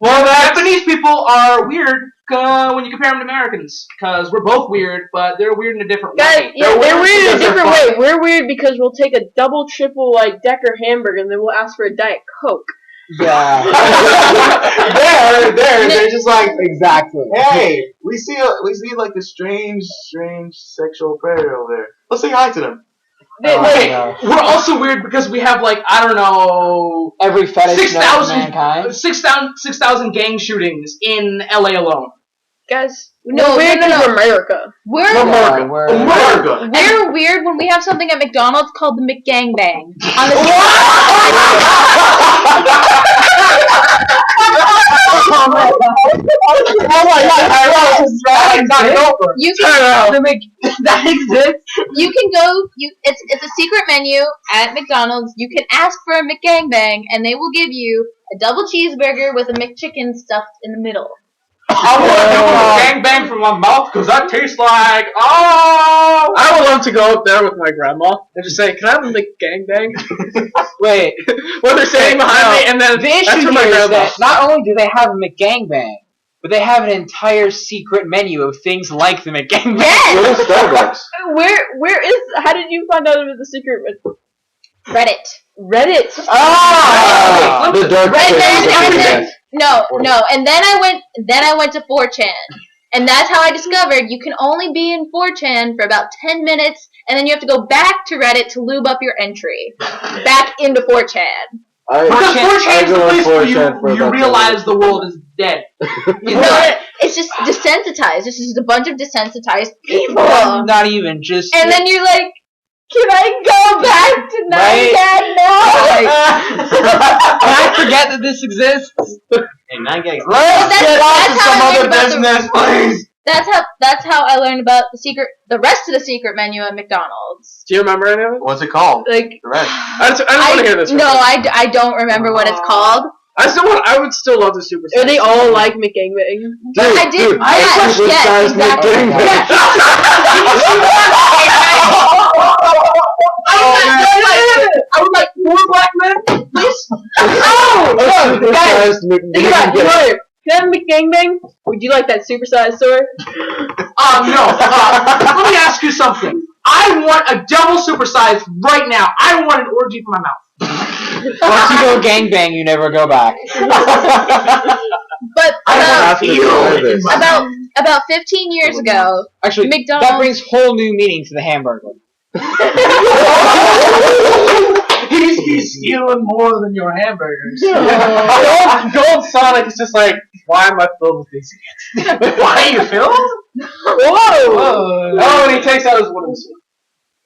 Well, Japanese people are weird when you compare them to Americans, because we're both weird, but they're weird in a different guys, way. yeah, they're weird in a because they're different fun. way. We're weird because we'll take a double, triple, like Decker hamburger, and then we'll ask for a Diet Coke. Yeah. They're just like, Exactly. hey, we see like this strange sexual predator over there. Let's say hi to them. Okay, no. we're also weird because we have like I don't know Every fetish known to 6,000 mankind. 6,000 gang shootings in LA alone. Guys, No, we're weird no, no. because we're America. We're Yeah, we're- America. we're weird when we have something at McDonald's called the McGangbang. On the Oh my god, you can That exists. you can go. It's a secret menu at McDonald's. You can ask for a McGangbang, and they will give you a double cheeseburger with a McChicken stuffed in the middle. I want to do a gangbang from my mouth because that tastes like I would love to go up there with my grandma and just say, "Can I have a McGangbang?" Wait, When they're standing behind me, and then the issue that's where my here is grandma. that not only do they have a McGangbang, but they have an entire secret menu of things like the McGangbang. Yes. What is Starbucks? Where is? How did you find out about the secret? Reddit. Reddit. Ah! The dark Right, places of and the then, net. no, and then I went to 4chan, and that's how I discovered you can only be in 4chan for about 10 minutes, and then you have to go back to Reddit to lube up your entry, back into 4chan. because 4chan is the go on place where 4chan for you about 10 realize minutes. the world is dead. No, it's just desensitized. It's just a bunch of desensitized people, Not even just. and then you're like, can I go back to Right. 9chan now? Can I forget that this exists? Hey, 9gag. Let's get on to that's how some I other learned about the- business, please. That's how I learned about the rest of the secret menu at McDonald's. Do you remember any of it? What's it called? Like, The rest. I just want to hear this. No, I don't remember what it's called. I would still love the Super. are they all like McGangbang? But I did. Dude, Yes, yes, supersized exactly. McGangbang. I would like more black men, please. Oh, guys, Supersized think about it. McGangbang. Can I have a McGangbang? Would you like that supersized sword? No. Let me ask you something. I want a double supersize right now. I want an orgy for my mouth. Once you go gangbang, you never go back. But about 15 years ago, Actually, McDonald's. that brings whole new meaning to the hamburger. He's stealing more than your hamburgers. Gold Sonic is just like, why am I filled with these kids? Why are you filled? Whoa! Oh, and he takes out his wooden sword.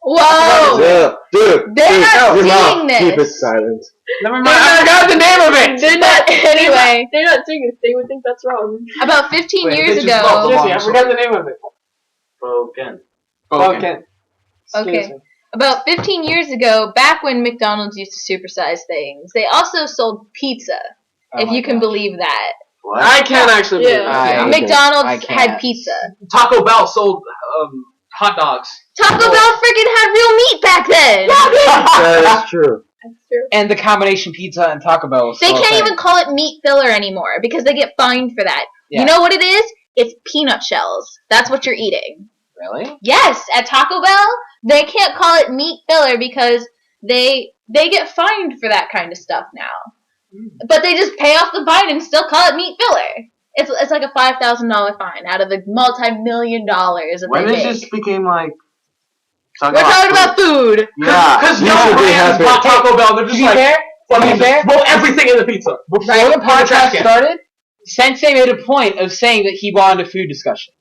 Whoa! Yeah, dude. They're not your seeing mouth. this. Keep it silent. Never mind, I forgot the name of it! They're not. Anyway, They're not seeing it. They would think that's wrong. about 15 Wait, years they just love ago. the Seriously, I forgot the name of it. Broken. Okay. Okay. About 15 years ago, back when McDonald's used to supersize things, they also sold pizza, if you can believe that. What? I can't actually believe Yeah. that. I McDonald's can't. had pizza. Taco Bell sold hot dogs. Taco Bell freaking had real meat back then! That is true. That's true. And the combination pizza and Taco Bell. They can't even call it meat filler anymore because they get fined for that. Yeah. You know what it is? It's peanut shells. That's what you're eating. Really? Yes, at Taco Bell, they can't call it meat filler because they get fined for that kind of stuff now. But they just pay off the fine and still call it meat filler. It's like a $5,000 fine out of the multi-million dollars that When they did make. this became like? We're talking about food. Yeah. Because You no should be brands happy. bought Taco Bell. They're just like, roll everything in the pizza. Before the podcast started, Sensei made a point of saying that he wanted a food discussion.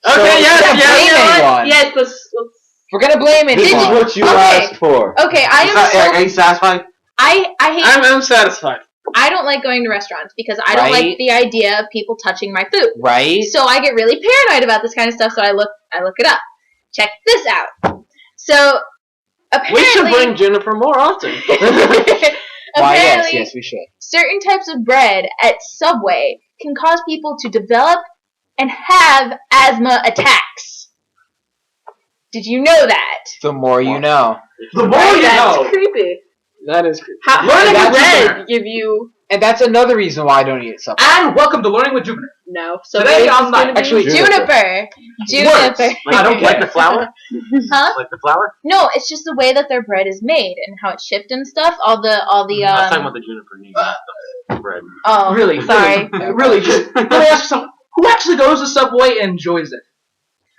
Okay, So yes, if we're gonna yes, blame yes. anyone, Yes, let's. if we're gonna blame This is anyone. what you Okay. asked for. Okay, I am Are you satisfied? I hate I'm satisfied. I don't like going to restaurants because I don't like Right. the idea of people touching my food. Right? So I get really paranoid about this kind of stuff. So I look it up. Check this out. So apparently, We should bring Juniper more often. Why, yes, apparently, yes, we should. certain types of bread at Subway can cause people to develop and have asthma attacks. Did you know that? The more you know. The more you That's know. creepy. That is creepy. How Learning does with bread Jupiter. give you And that's another reason why I don't eat it Subway. And welcome to Learning with Jupiter. no? So Today it's I'm not- gonna be- actually- Juniper. Words. Juniper. I don't like the flour. Huh? Like the flour. No, it's just the way that their bread is made and how it's shipped and stuff. All the I was talking about the juniper name, not the bread. Oh, Really? sorry. Really, just let me ask you something. Who actually goes to Subway and enjoys it?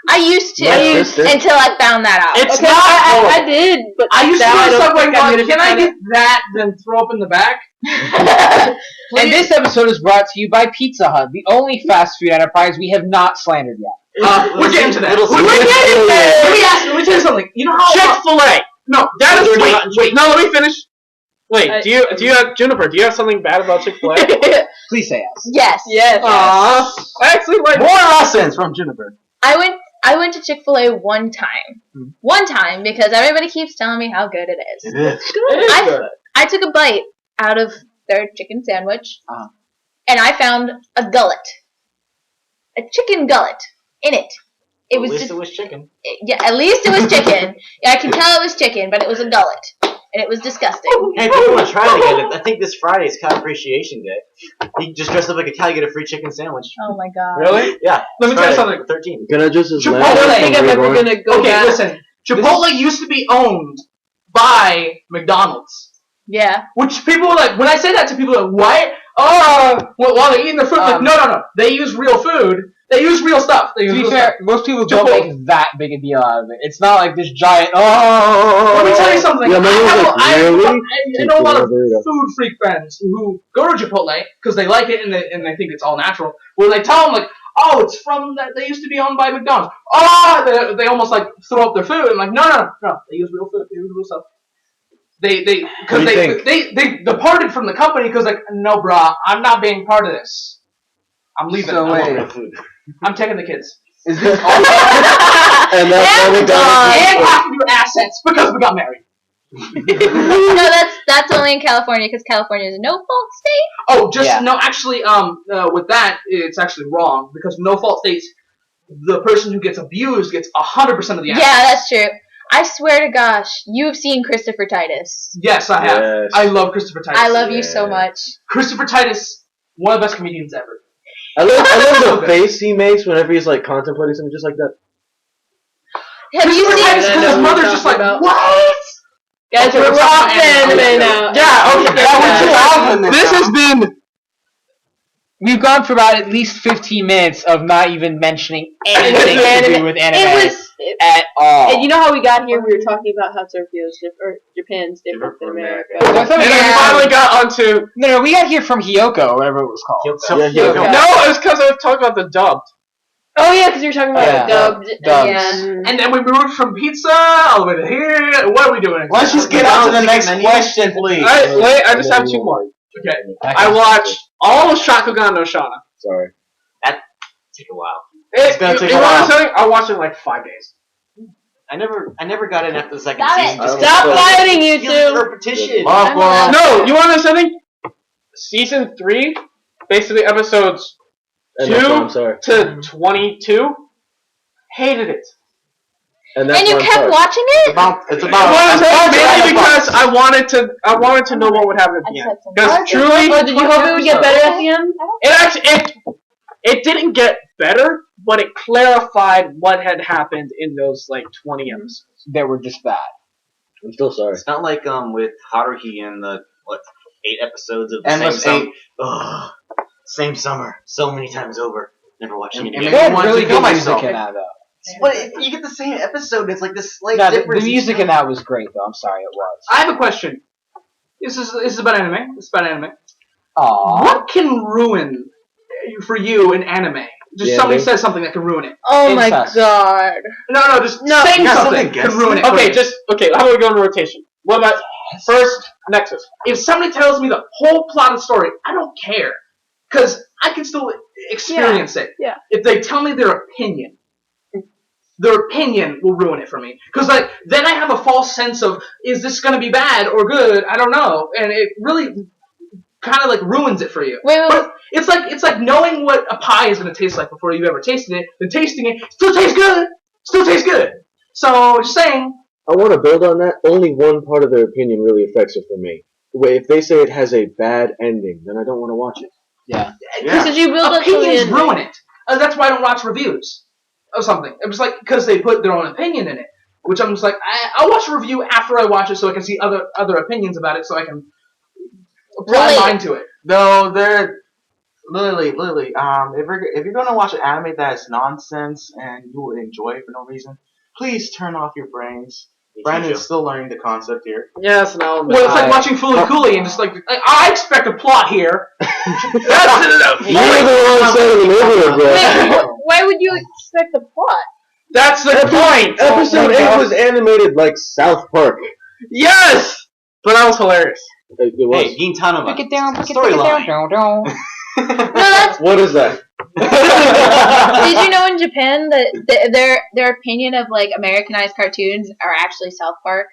I used to My sister. until I found that out. It's Okay, not I did, but I used to now go to don't Subway think and I'm go, gonna can I be get that, then throw up in the back? And this episode is brought to you by Pizza Hut, the only fast food enterprise we have not slandered yet. We're getting to that. Little We're Caesars. getting there. Let me tell you something. You know how Chick-fil-A. No, that is wait. No, let me finish. Wait, do you have Juniper? Do you have something bad about Chick-fil-A? Please say yes. Yes. Yes. Aww. I actually like. More lessons from Juniper. I went to Chick-fil-A one time. One time because everybody keeps telling me how good it is. It is. It is good. I took a bite out of their chicken sandwich, Uh-huh. and I found a gullet, a chicken gullet in it. It At was least just it was chicken. yeah. At least it was chicken. Yeah, I can tell it was chicken, but it was a gullet, and it was disgusting. Hey, if you want to try it again, I think this Friday is Cat Appreciation Day. You can just dress up like a cat, you get a free chicken sandwich. Oh my god. Really? Yeah. Let me tell you something. 13. Can I just as Chipotle. I don't Hey, think I'm ever Reborn? gonna go Okay, back. listen. Chipotle used to be owned by McDonald's. Yeah. Which people were like, when I say that to people, like, what? Oh, while they're eating their food, like, no. They use real food. They use real stuff. They To use be real fair, stuff. most people don't Chipotle. make that big a deal out of it. It's not like this giant, Let me tell you something. Yeah, my I, mom have, was like, I, really? I know a lot of There you go. food freak friends who go to Chipotle because they like it and they think it's all natural. Where they tell them like, oh, it's from that they used to be owned by McDonald's. Oh, they almost like throw up their food and like, no. They use real food. They use real stuff. Because What do you they departed from the company because like, no, brah, I'm not being part of this. I'm leaving. So I'm wait. over. Food. I'm taking the kids. Is this all? And that's why And McDonald's. And half of your assets because we got married. No, that's only in California because California is a no-fault state. Oh, just Yeah. no. Actually, with that, it's actually wrong because no fault states, the person who gets abused gets 100% of the Yeah, assets. that's true. I swear to gosh, you've seen Christopher Titus. Yes, I have. Yes. I love Christopher Titus. I love you so Yeah. much. Christopher Titus, one of the best comedians ever. I love the face he makes whenever he's like contemplating something just like that. Have you seen? Because his mother's just like, what? Guys, Okay, we're let's off talk the about anime anime. now. Yeah, okay. This This has been. We've gone for about at least 15 minutes of not even mentioning anything to Anime. do with anime It was. at all. And you know how we got here? We were talking about how Tokyo is different, or Japan's different than America. I thought we And then we got- finally got onto. no, we got here from Hyoko, or whatever it was called. Yeah, Yeah. No, it was because I was talking about the dubbed. Oh yeah, because you were talking about Yeah. dubbed. Dubs. Yeah. And then we moved from pizza all the way to here. What are we doing? Let's just get on to the next question, please. Alright, wait, I just have two more. Okay. I watched all of Shakugan no Shana. Sorry. Take a while. It's gonna take a you know while. what I'm saying? I watched it in like 5 days. I never got in after the second Stop it. season. Just Stop fighting, you feels two. repetition. Awkward. No, you want to know something? Season 3, basically episodes And that's why I'm 2 sorry. to 22, hated it. And that's And you why I'm kept sorry. watching it? It's I about. wanted to, mainly because I wanted to know what would happen at the end. Because truly, Oh, did you hope it would get better at the end? it didn't get better, but it clarified what had happened in those like 20 episodes. That were just bad. I'm still sorry. It's not like with Haruhi and the 8 episodes of the Endless same 8. summer. Ugh, same summer, so many times over. Never watching it And again. then- They had wanted really to kill good music myself. in that, though. But if you get the same episode, it's like this slight No, the difference. music in that was great, though. I'm sorry, it was. I have a question. This is about anime. This is about anime. Aww. What can ruin for you an anime? Just The somebody ending? says something that can ruin it. Oh my Incest. god. No, just No. saying You got something something can ruin it. for Okay, me. how about we go in rotation? What about first Nexus? If somebody tells me the whole plot of the story, I don't care. Because I can still experience it. Yeah. If they tell me their opinion will ruin it for me. Because then I have a false sense of, is this going to be bad or good? I don't know. And it really kind of ruins it for you. Wait. But it's like knowing what a pie is going to taste like before you've ever tasted it, then tasting it, still tastes good. So, just saying. I want to build on that. Only one part of their opinion really affects it for me. If they say it has a bad ending, then I don't want to watch it. Yeah. Because you build up to the Opinions ending. ruin it. That's why I don't watch reviews of something. I'm just because they put their own opinion in it. Which I'm just I'll watch a review after I watch it so I can see other opinions about it so I can apply Really? mine to it. No, they're Lily. If you're gonna watch an anime that is nonsense and you will enjoy it for no reason, please turn off your brains. Brandon's still learning the concept here. Yes, no. Well, it's like watching Fooly Cooley and just I expect a plot here. You're the one saying the movie was bad. Wait, why would you expect the plot? That's the point. Episode 8 was animated like South Park. Yes, but that was hilarious. It was. Hey, Gintanova. Break it down, Storyline. down. No, that's. What is that? Did you know in Japan that their opinion of Americanized cartoons are actually South Park?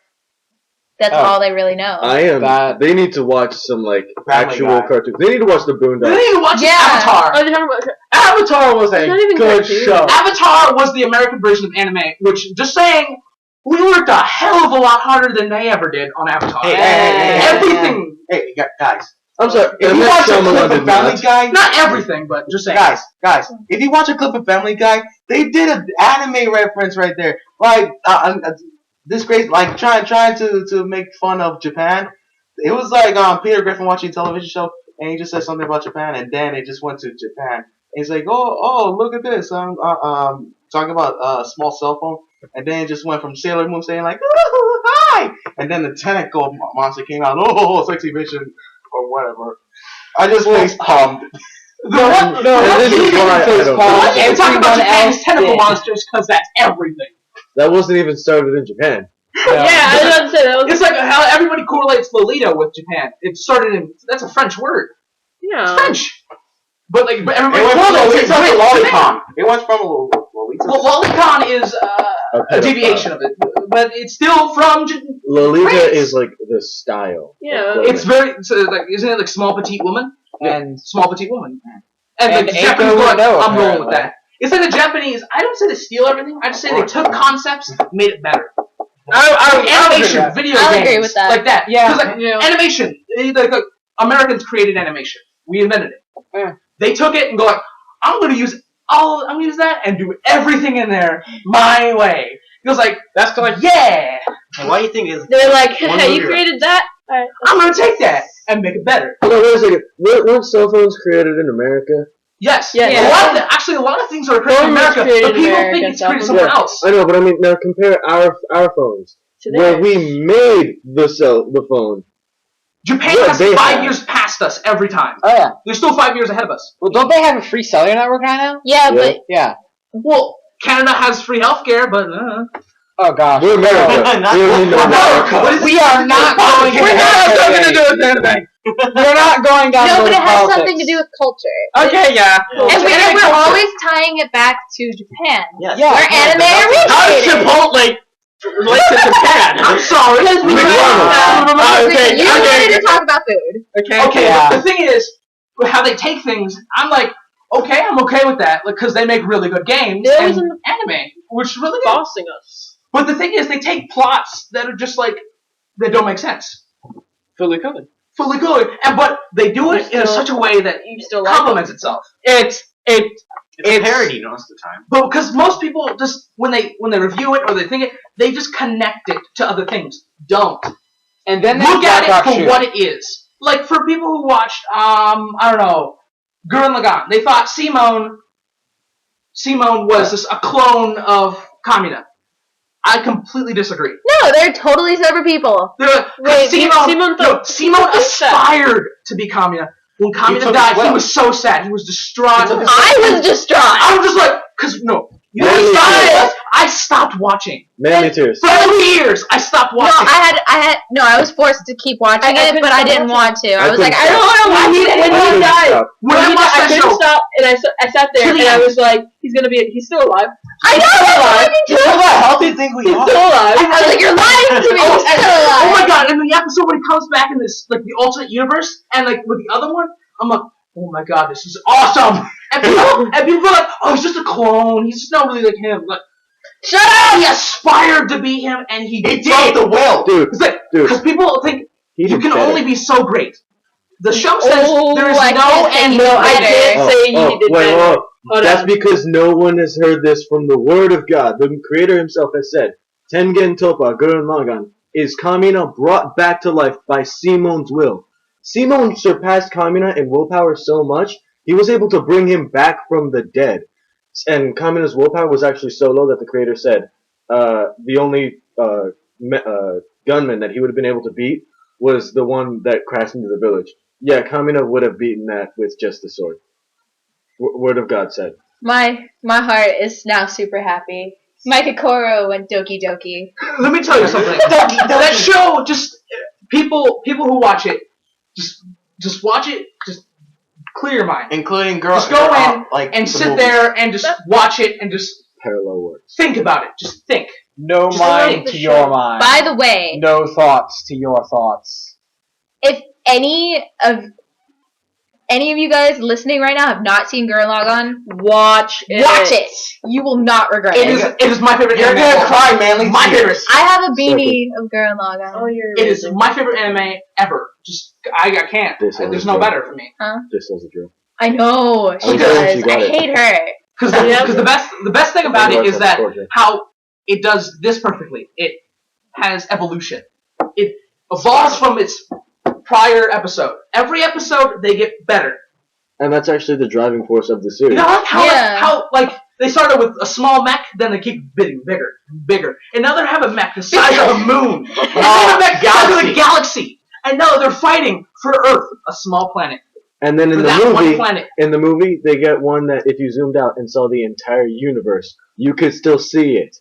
That's Oh. all they really know. I am. That- They need to watch some Family actual Guy. cartoons. They need to watch the They Boondocks. need to watch Yeah. Avatar. Oh, you're talking about. Avatar was a It's not even good cartoon. show. Avatar was the American version of anime, which, just saying, we worked a hell of a lot harder than they ever did on Avatar. Hey, Everything, Hey, guys. I'm sorry. If you M. watch a Shyamalan clip did of Family not. Guy, not everything, but just saying. guys, if you watch a clip of Family Guy, they did an anime reference right there. This great, trying to make fun of Japan. It was like Peter Griffin watching a television show, and he just said something about Japan, and then it just went to Japan. And he's like, oh, look at this. Talking about a small cell phone, and then it just went from Sailor Moon saying oh, hi, and then the tentacle monster came out, oh, sexy vision, or whatever. I just face palmed. No, this is why I don't. Why can't we talk about Everyone Japan's else tentacle did. monsters? Because that's everything. That wasn't even started in Japan. Yeah, I was about to say that was. It's like how everybody correlates Lolita with Japan. It started in, that's a French word. Yeah. It's French. But It everybody went from correlates it with Lolicon. Japan. It went from Lolita. Well, Lolicon is a pedophile. deviation of it, but it's still from. Lolita France. is like the style. Yeah. It's very isn't it like small petite woman? And Small petite woman. And, And the Eiko Japanese go like, would know, I'm rolling apparently. with that. It's like the Japanese. I don't say they steal everything. I just say they took concepts, made it better. Animation, video I'll games, agree with that. like that. Yeah. 'Cause, animation. Americans created animation. We invented it. Yeah. They took it and go like, I'm gonna use that and do everything in there my way. He was like, That's like yeah, And why do you think is They're like, One hey, movie you created that? Alright. I'm gonna take that and make it better. No, wait a second. Weren't cell phones created in America? Yes. Yeah. A lot of things are created in Phone was America, created but in people America, think it's cell created phones. somewhere else. I know, but I mean, now compare our phones, To where theirs. we made the phone. Japan What has they 5 have. years past us every time. Oh yeah. They're still 5 years ahead of us. Well, don't they have a free cellular network right now? Yeah, Yeah. but Yeah. Well, Canada has free healthcare, but Oh gosh. We're America. Not we don't need no America. America. What is We are not going. We're not going to do it then. We're not going down. no, those but it has politics. something to do with culture. okay, yeah. And we're always tying it back to Japan. Yes. Yeah. Where anime How does originated. Chipotle relate to Japan? I'm sorry. Because we McDonald's. Okay, you wanted to talk about food. Okay. Okay, Yeah. but the thing is, how they take things, I'm like, okay, I'm okay with that, because they make really good games There and was an- anime, which is really good. Bossing us. But the thing is, they take plots that are just like, that don't make sense. Fully covered. Fully good, but they do it in such a way that You still like complements itself. It's It's a parody most of the time. But because most people just when they review it or they think it, they just connect it to other things. Don't And then look there's at Black it for Rock Shoe. what it is. Like for people who watched, I don't know, Gurren Lagann, they thought Simone was just a clone of Kamina. I completely disagree. No, they're totally separate people. Wait, Simone Simone aspired to be Kamina. When Kamina took died, his he will. was so sad. He was distraught. I was distraught. I was just like, cause no, you know Manly what tears. I stopped watching. Manly tears. For 2 years, I stopped No, watching. I was forced to keep watching I it, couldn't but I stop didn't want to. I was like, couldn't I don't stop. want to watch it. When he couldn't died, stop. When I watched I that couldn't show, stop, and I sat there, To the and I end. was like, he's still alive. I know. I Just how healthy think we He's are. still alive. was like, you're lying to me. He's still alive. oh my god! And the episode when he comes back in this like the alternate universe, and like with the other one, I'm like, oh my god, this is awesome. And people are like, oh, he's just a clone. He's just not really like him. Like, Shut up. he aspired to be him, and he It did. broke the will. Dude, It's like dude. because people think He you did can better. only be so great. The show says there is I no can't say end. he No, did I better. can't. say he did wait, better. hold on. Hold That's on. because no one has heard this from the word of God. The creator himself has said, Tengen Toppa Gurren Lagann is Kamina brought back to life by Simone's will. Simone surpassed Kamina in willpower so much, he was able to bring him back from the dead. And Kamina's willpower was actually so low that the creator said the only gunman that he would have been able to beat was the one that crashed into the village. Yeah, Kamina would have beaten that with just the sword. Word of God said. My heart is now super happy. My Kokoro went Doki Doki. Let me tell you something. That show just people who watch it just watch it. Just clear your mind. Including girls. Just go in like and the sit movies. there and just watch it and just Parallel words. think about it. Just think. No Just mind think to the your show. mind. By the way, No thoughts to your thoughts. if any of you guys listening right now have not seen Gurren Lagann, Watch it. watch it. You will not regret It it. is my favorite. You're anime. gonna cry, manly My tears. favorite. I have a beanie of Gurren Lagann. Oh, you're It is amazing. my favorite anime ever. Just I can't. This There's is no true. better for me. Just as a joke. I know she Okay, does. she got I it. hate her. Because Yeah. the best thing about it Otherwise, is that's that torture. how it does this perfectly. It has evolution. It evolves from its prior episode. Every episode they get better. And that's actually the driving force of the You series. know how Yeah. how they started with a small mech, then they keep getting bigger, and now they have a mech the size of a moon. And they have a mech the size of a galaxy, and now they're fighting for Earth, a small planet. And then in For the that one movie, planet. they get one that if you zoomed out and saw the entire universe, you could still see it.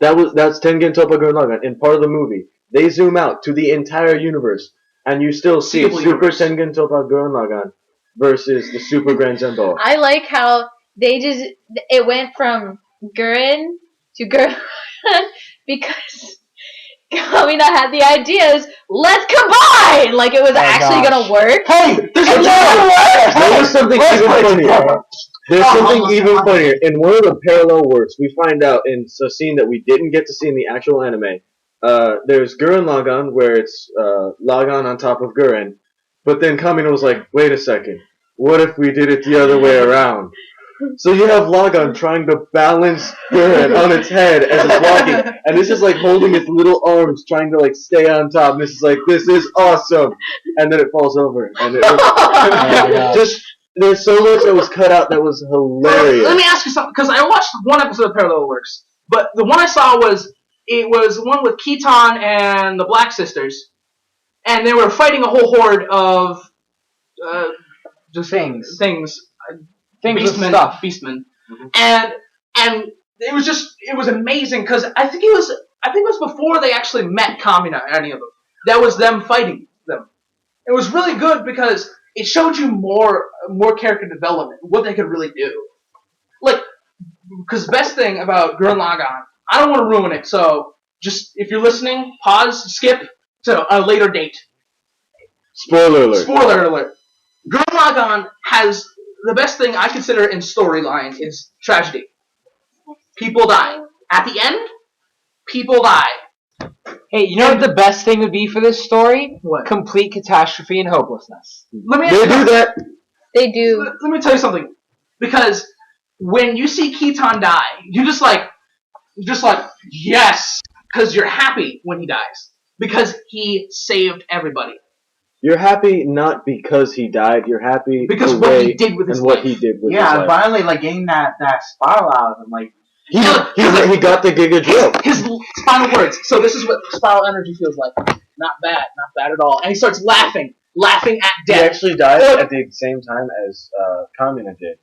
That's Tengen Toppa Gurren Lagann. In part of the movie, they zoom out to the entire universe, and you still see Seeable Super universe. Tengen Toppa Gurren Lagann versus the Super Grand Zenboa. I like how it went from Gurren to Gurren because Kamina had the ideas. Let's combine! Like it was actually gosh. gonna work. Hey, there's a There was something even funnier. There's Oh, something oh, even oh. funnier. In one of the parallel works, we find out in a scene that we didn't get to see in the actual anime. There's Gurren Lagann, where it's Lagann on top of Gurren. But then Kamina was like, wait a second. What if we did it the other way around? So you have Logon trying to balance Gurren on its head as it's walking, and it's just like holding its little arms, trying to like stay on top. And this is like, this is awesome, and then it falls over, and it just there's so much that was cut out that was hilarious. Let me ask you something, because I watched one episode of Parallel Works, but the one I saw was one with Keaton and the Black Sisters, and they were fighting a whole horde of Just things. Beastmen, stuff. Beastmen, and it was amazing because I think it was before they actually met Kamina, any of them. That was them fighting them. It was really good because it showed you more character development, what they could really do. Like, because the best thing about Gurren Lagann, I don't want to ruin it, so just if you're listening, pause, skip to a later date. Spoiler alert. Spoiler alert. Gurren Lagann has the best thing I consider in storyline is tragedy. People die. At the end, people die. Hey, you know what the best thing would be for this story? What? Complete catastrophe and hopelessness. Let me ask They you do that. They do. Let me tell you something. Because when you see Keaton die, you're just like, yes, because you're happy when he dies. Because he saved everybody. You're happy not because he died. You're happy Because the what way he did with his and what life. he did with his Yeah, life. finally, like getting that spiral out of him. Like, He got the Giga Drill. His final words. So this is what spiral energy feels like. Not bad at all. And he starts laughing at He death. actually died at the same time as Kamina did.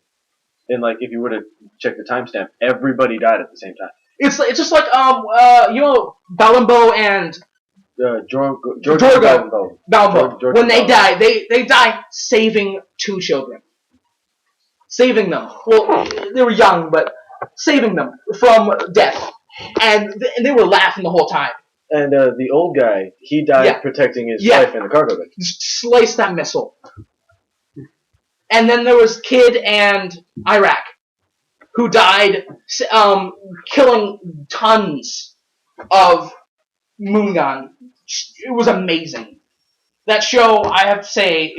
And like, if you were to check the timestamp, everybody died at the same time. It's just like Balambo and Jorgo. Balbo. George When they Balbo. die, they die saving 2 children. Saving them. Well, they were young, but saving them from death. And they were laughing the whole time. And the old guy, he died Yeah. protecting his Yeah. wife in the cargo bay. Just slice that missile. And then there was Kid and Iraq, who died killing tons of Moongun. It was amazing. That show, I have to say,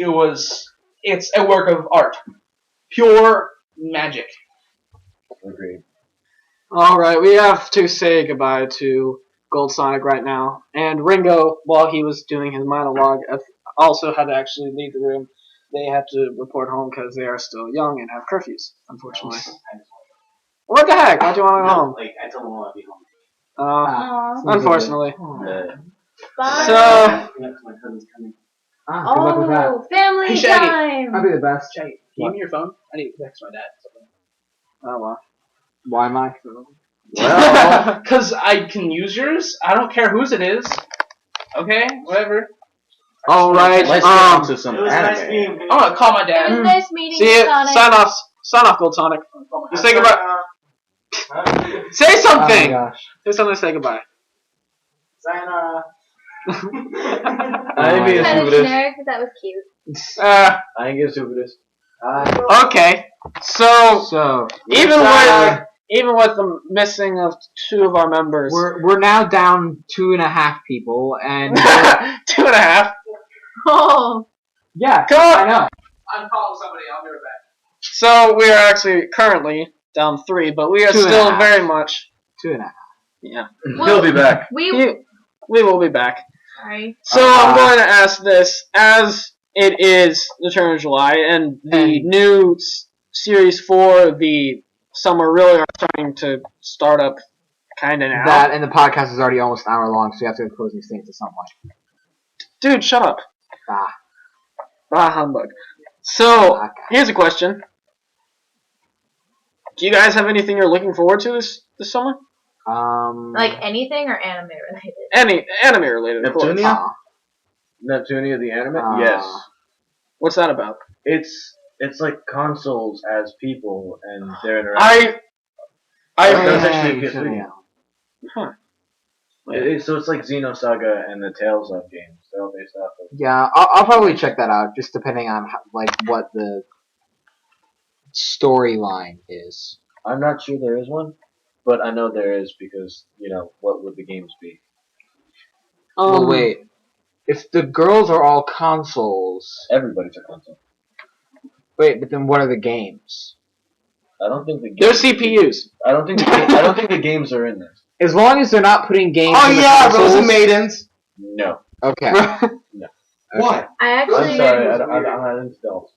it's a work of art. Pure magic. Agreed. Alright, we have to say goodbye to Gold Sonic right now. And Ringo, while he was doing his monologue, also had to actually leave the room. They had to report home because they are still young and have curfews, unfortunately. What the heck? Why do you want to go home? Like, I told him I want to be home. Aww. Unfortunately. Bye. So, My cousin's coming. Good luck with that. Oh, family Hey, Shaggy. time. That'd be the best. Can you give me your phone? I need to text my dad. oh well. Why am I? Well, Because I can use yours. I don't care whose it is. Okay, whatever. Alright, let's get on to some It was nice anime. meeting you. I'm gonna call my It dad. was nice meeting see you, you. Sonic. Sign off, Gold Sonic. You say goodbye. Say Oh my something! gosh. Say something to say goodbye. Sayonara. I ain't being Kind of stupid. generic, but that was cute. I ain't getting stupid. Okay. So, So even with the missing of 2 of our members. we're now down 2.5 people, and 2.5. Oh. yeah, Come on. I know. I'm calling somebody. I'll be right back. So we are actually currently down 3, but we are 2.5. still very much. 2.5. Yeah. He'll be back. We. We will be back. Sorry. So I'm going to ask this, as it is the turn of July, and the new Series 4, the summer, really are starting to start up kind of now. That and the podcast is already almost an hour long, so you have to have closing statements at some point. Dude, shut up. Ah. Ah, humbug. So, Okay. here's a question. Do you guys have anything you're looking forward to this summer? Like anything or anime related? Any anime related, of course. Neptunia? Neptunia the anime? Yes. What's that about? It's like consoles as people and their interaction. That's actually a PS3. Huh. So it's like Xenosaga and the Tales of games. They're all based off of. Yeah, I'll probably check that out, just depending on what the storyline is. I'm not sure there is one, but I know there is because, what would the games be? Well, wait. If the girls are all consoles, Everybody's a console. wait, but then what are the games? I don't think the They're games, CPUs. I don't think the games are in this. As long as they're not putting games. Oh in the yeah, Rose consoles. and Maidens. No. Okay. What? I I'm actually sorry. I'm not in stealth.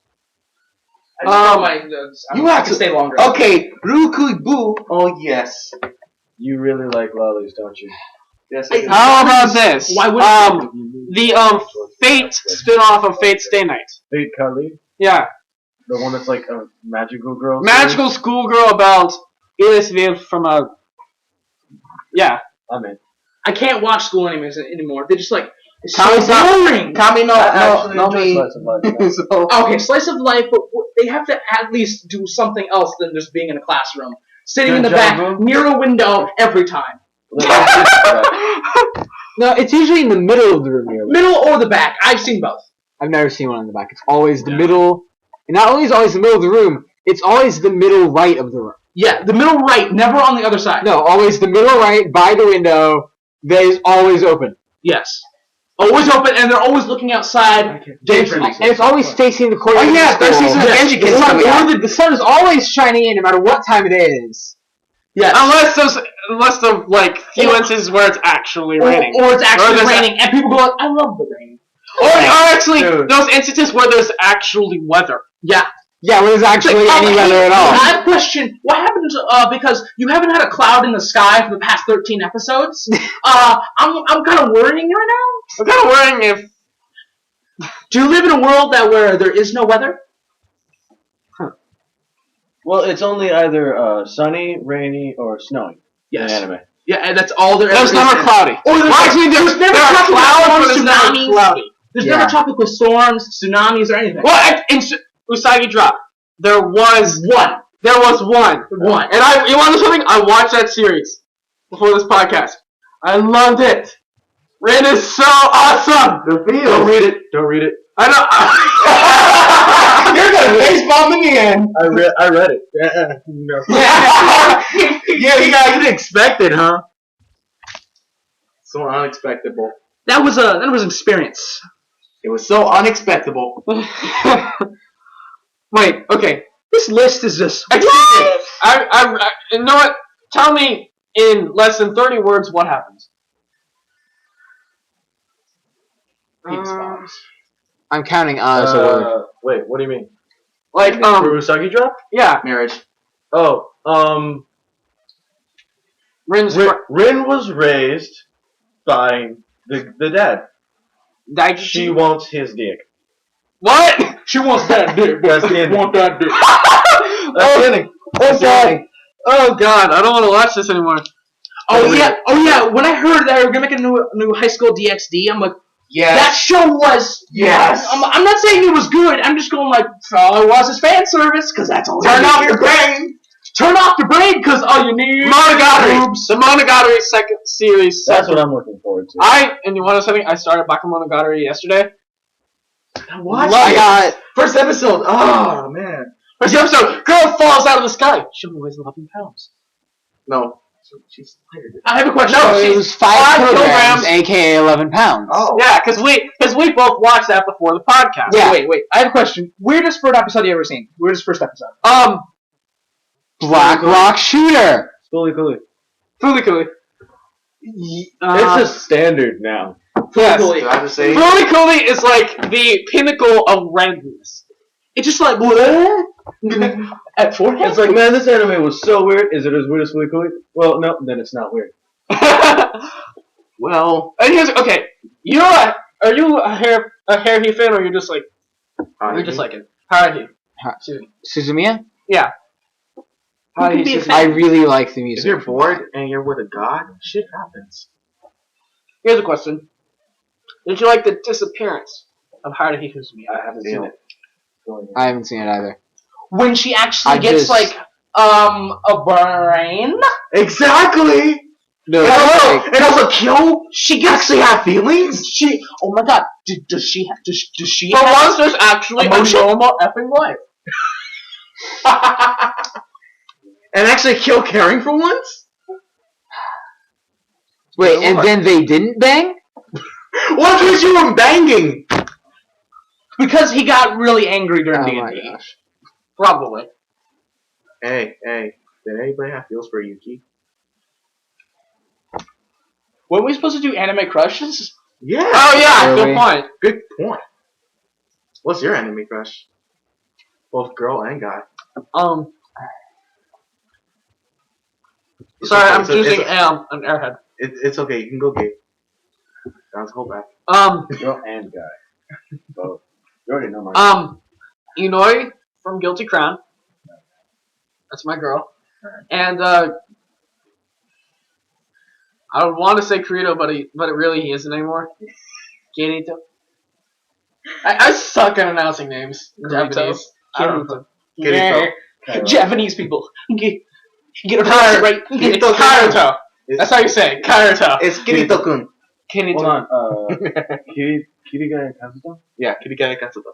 You have to to stay longer. Okay, Ruku Boo. Oh yes. You really like lollies, don't you? Yes. Hey, How about this? Why would the Fate spin-off of Fate Stay Night. Fate Kali, Yeah. the one that's like a magical girl. Magical schoolgirl about Elizabeth from a... Yeah. I'm in. I can't watch school animes anymore. They're just like it's Tommy's so boring. Tommy, no, I no, actually me. enjoy slice of life now. So, Okay, slice of life, but they have to at least do something else than just being in a classroom, sitting in the back Jabu? near a window every time. No, it's usually in the middle of the room. Here. Middle or the back. I've seen both. I've never seen one in the back. It's always the middle. And not only is it always the middle of the room, it's always the middle right of the room. Yeah, the middle right, never on the other side. No, always the middle right by the window. That is always open. Yes. Always open, and they're always looking outside. Daydreaming. And it's always facing the corner. Oh, of the yeah, third school. season of Yes. Genji The Kids sun, coming out. the sun is always shining in, no matter what time it is. Yes. Unless the few instances where it's actually raining. Or it's actually there's raining, and people go like, I love the rain. Or actually, Dude. those instances where there's actually weather. Yeah. Yeah, when there's actually any weather at all. I have a question. What happens, because you haven't had a cloud in the sky for the past 13 episodes? I'm kind of worrying right now. I'm kind of worrying if... Do you live in a world where there is no weather? Well, it's only either sunny, rainy, or snowing Yes. in anime. Yeah, and that's all there There's is. never cloudy. Or there's, Actually, there's never there are tropical clouds, but storms, it's never tsunamis. cloudy. There's Yeah. never tropical storms, tsunamis, or anything. Well, in Usagi Drop, there was one. There was one. One. And you want to know something? I watched that series before this podcast. I loved it. Rin is so awesome. Don't read it. Don't read it. I know. You're gonna baseball in the end. I read it. No. Yeah, you didn't expect it, huh? so unexpectable. That was an experience. It was so unexpectable. Wait, okay. This list is just. I you know what? Tell me in less than 30 words what happens. I'm counting as a word. Wait, what do you mean? Like, For Usagi Drop? yeah. Marriage. Oh, Rin's Rin was raised by the dad. She wants his dick. What? She wants that dick. That's the ending. Want that dick. That's the ending. That's the ending. Oh god, I don't want to watch this anymore. Oh yeah. When I heard that they were gonna make a new High School DxD, I'm like, Yes. that show was. Yes. I'm not saying it was good. I'm just going like, all it was is fan service, because that's all. Turn you off need. your brain. Turn off the brain, because all you need. Monogatari. The Monogatari second series. That's what I'm looking forward to. And you want to know something? I started Bakemonogatari yesterday. What? I got. First episode. Oh man. First episode, girl falls out of the sky. She only weighs 11 pounds. No. She's tired. I have a question. No, It she's was 5 5 kilograms, kilograms. aka 11 pounds. Oh. Yeah, because we both watched that before the podcast. Yeah. Wait. I have a question. Weirdest first episode you ever seen? Weirdest first episode. Black Rock Shooter. Fully cool. Fooly Cooly. It's a standard now. Yes. Do I have to say? Fooly Cooly is like the pinnacle of randomness. It's just like what? At 4 It's like, man, this anime was so weird. Is it as weird as Fully Cool? Well, no, then it's not weird. Well. And here's okay. Are you a Haruhi fan, or you're just like you're just like it? Haruhi. Suzumiya? Yeah. can be a Haruhi. fan. I really like the If music. you're bored and you're with a god, shit happens. Here's a question. Did you like the disappearance of Haruhi Suzumiya? I haven't seen it. I haven't seen it either. When she actually I gets just- like a brain. Exactly. No, And it's also, like, and also, Kyo, she actually have feelings. She. Oh my god. Does she? Does she? For have once, there's actually emotion? a normal effing life. And actually, Kyo caring for once. wait, and then they didn't bang? What gives you from banging? Because he got really angry during Oh D my and D. gosh. Probably. Hey, did anybody have feels for Yuki? Were we supposed to do anime crushes? Yeah. Oh yeah, Really? good point. Good point. What's your anime crush? Both girl and guy. It's Sorry, okay, I'm it's a- choosing it's an airhead. It's okay. You can go gay. Sounds hold back. Girl and guy. Both. You already know my. Inoi from Guilty Crown. That's my girl. And I would want to say Kirito, but it really he isn't anymore. Kirito. I suck at announcing names in Japanese. I don't know. Kirito. Japanese people. Get it Kar- right. It's Karuto. That's how you say it. Karuto. It's Kirito-kun. Hold on. Kiriga Kazuto? Yeah, Kirigaya Katsuto.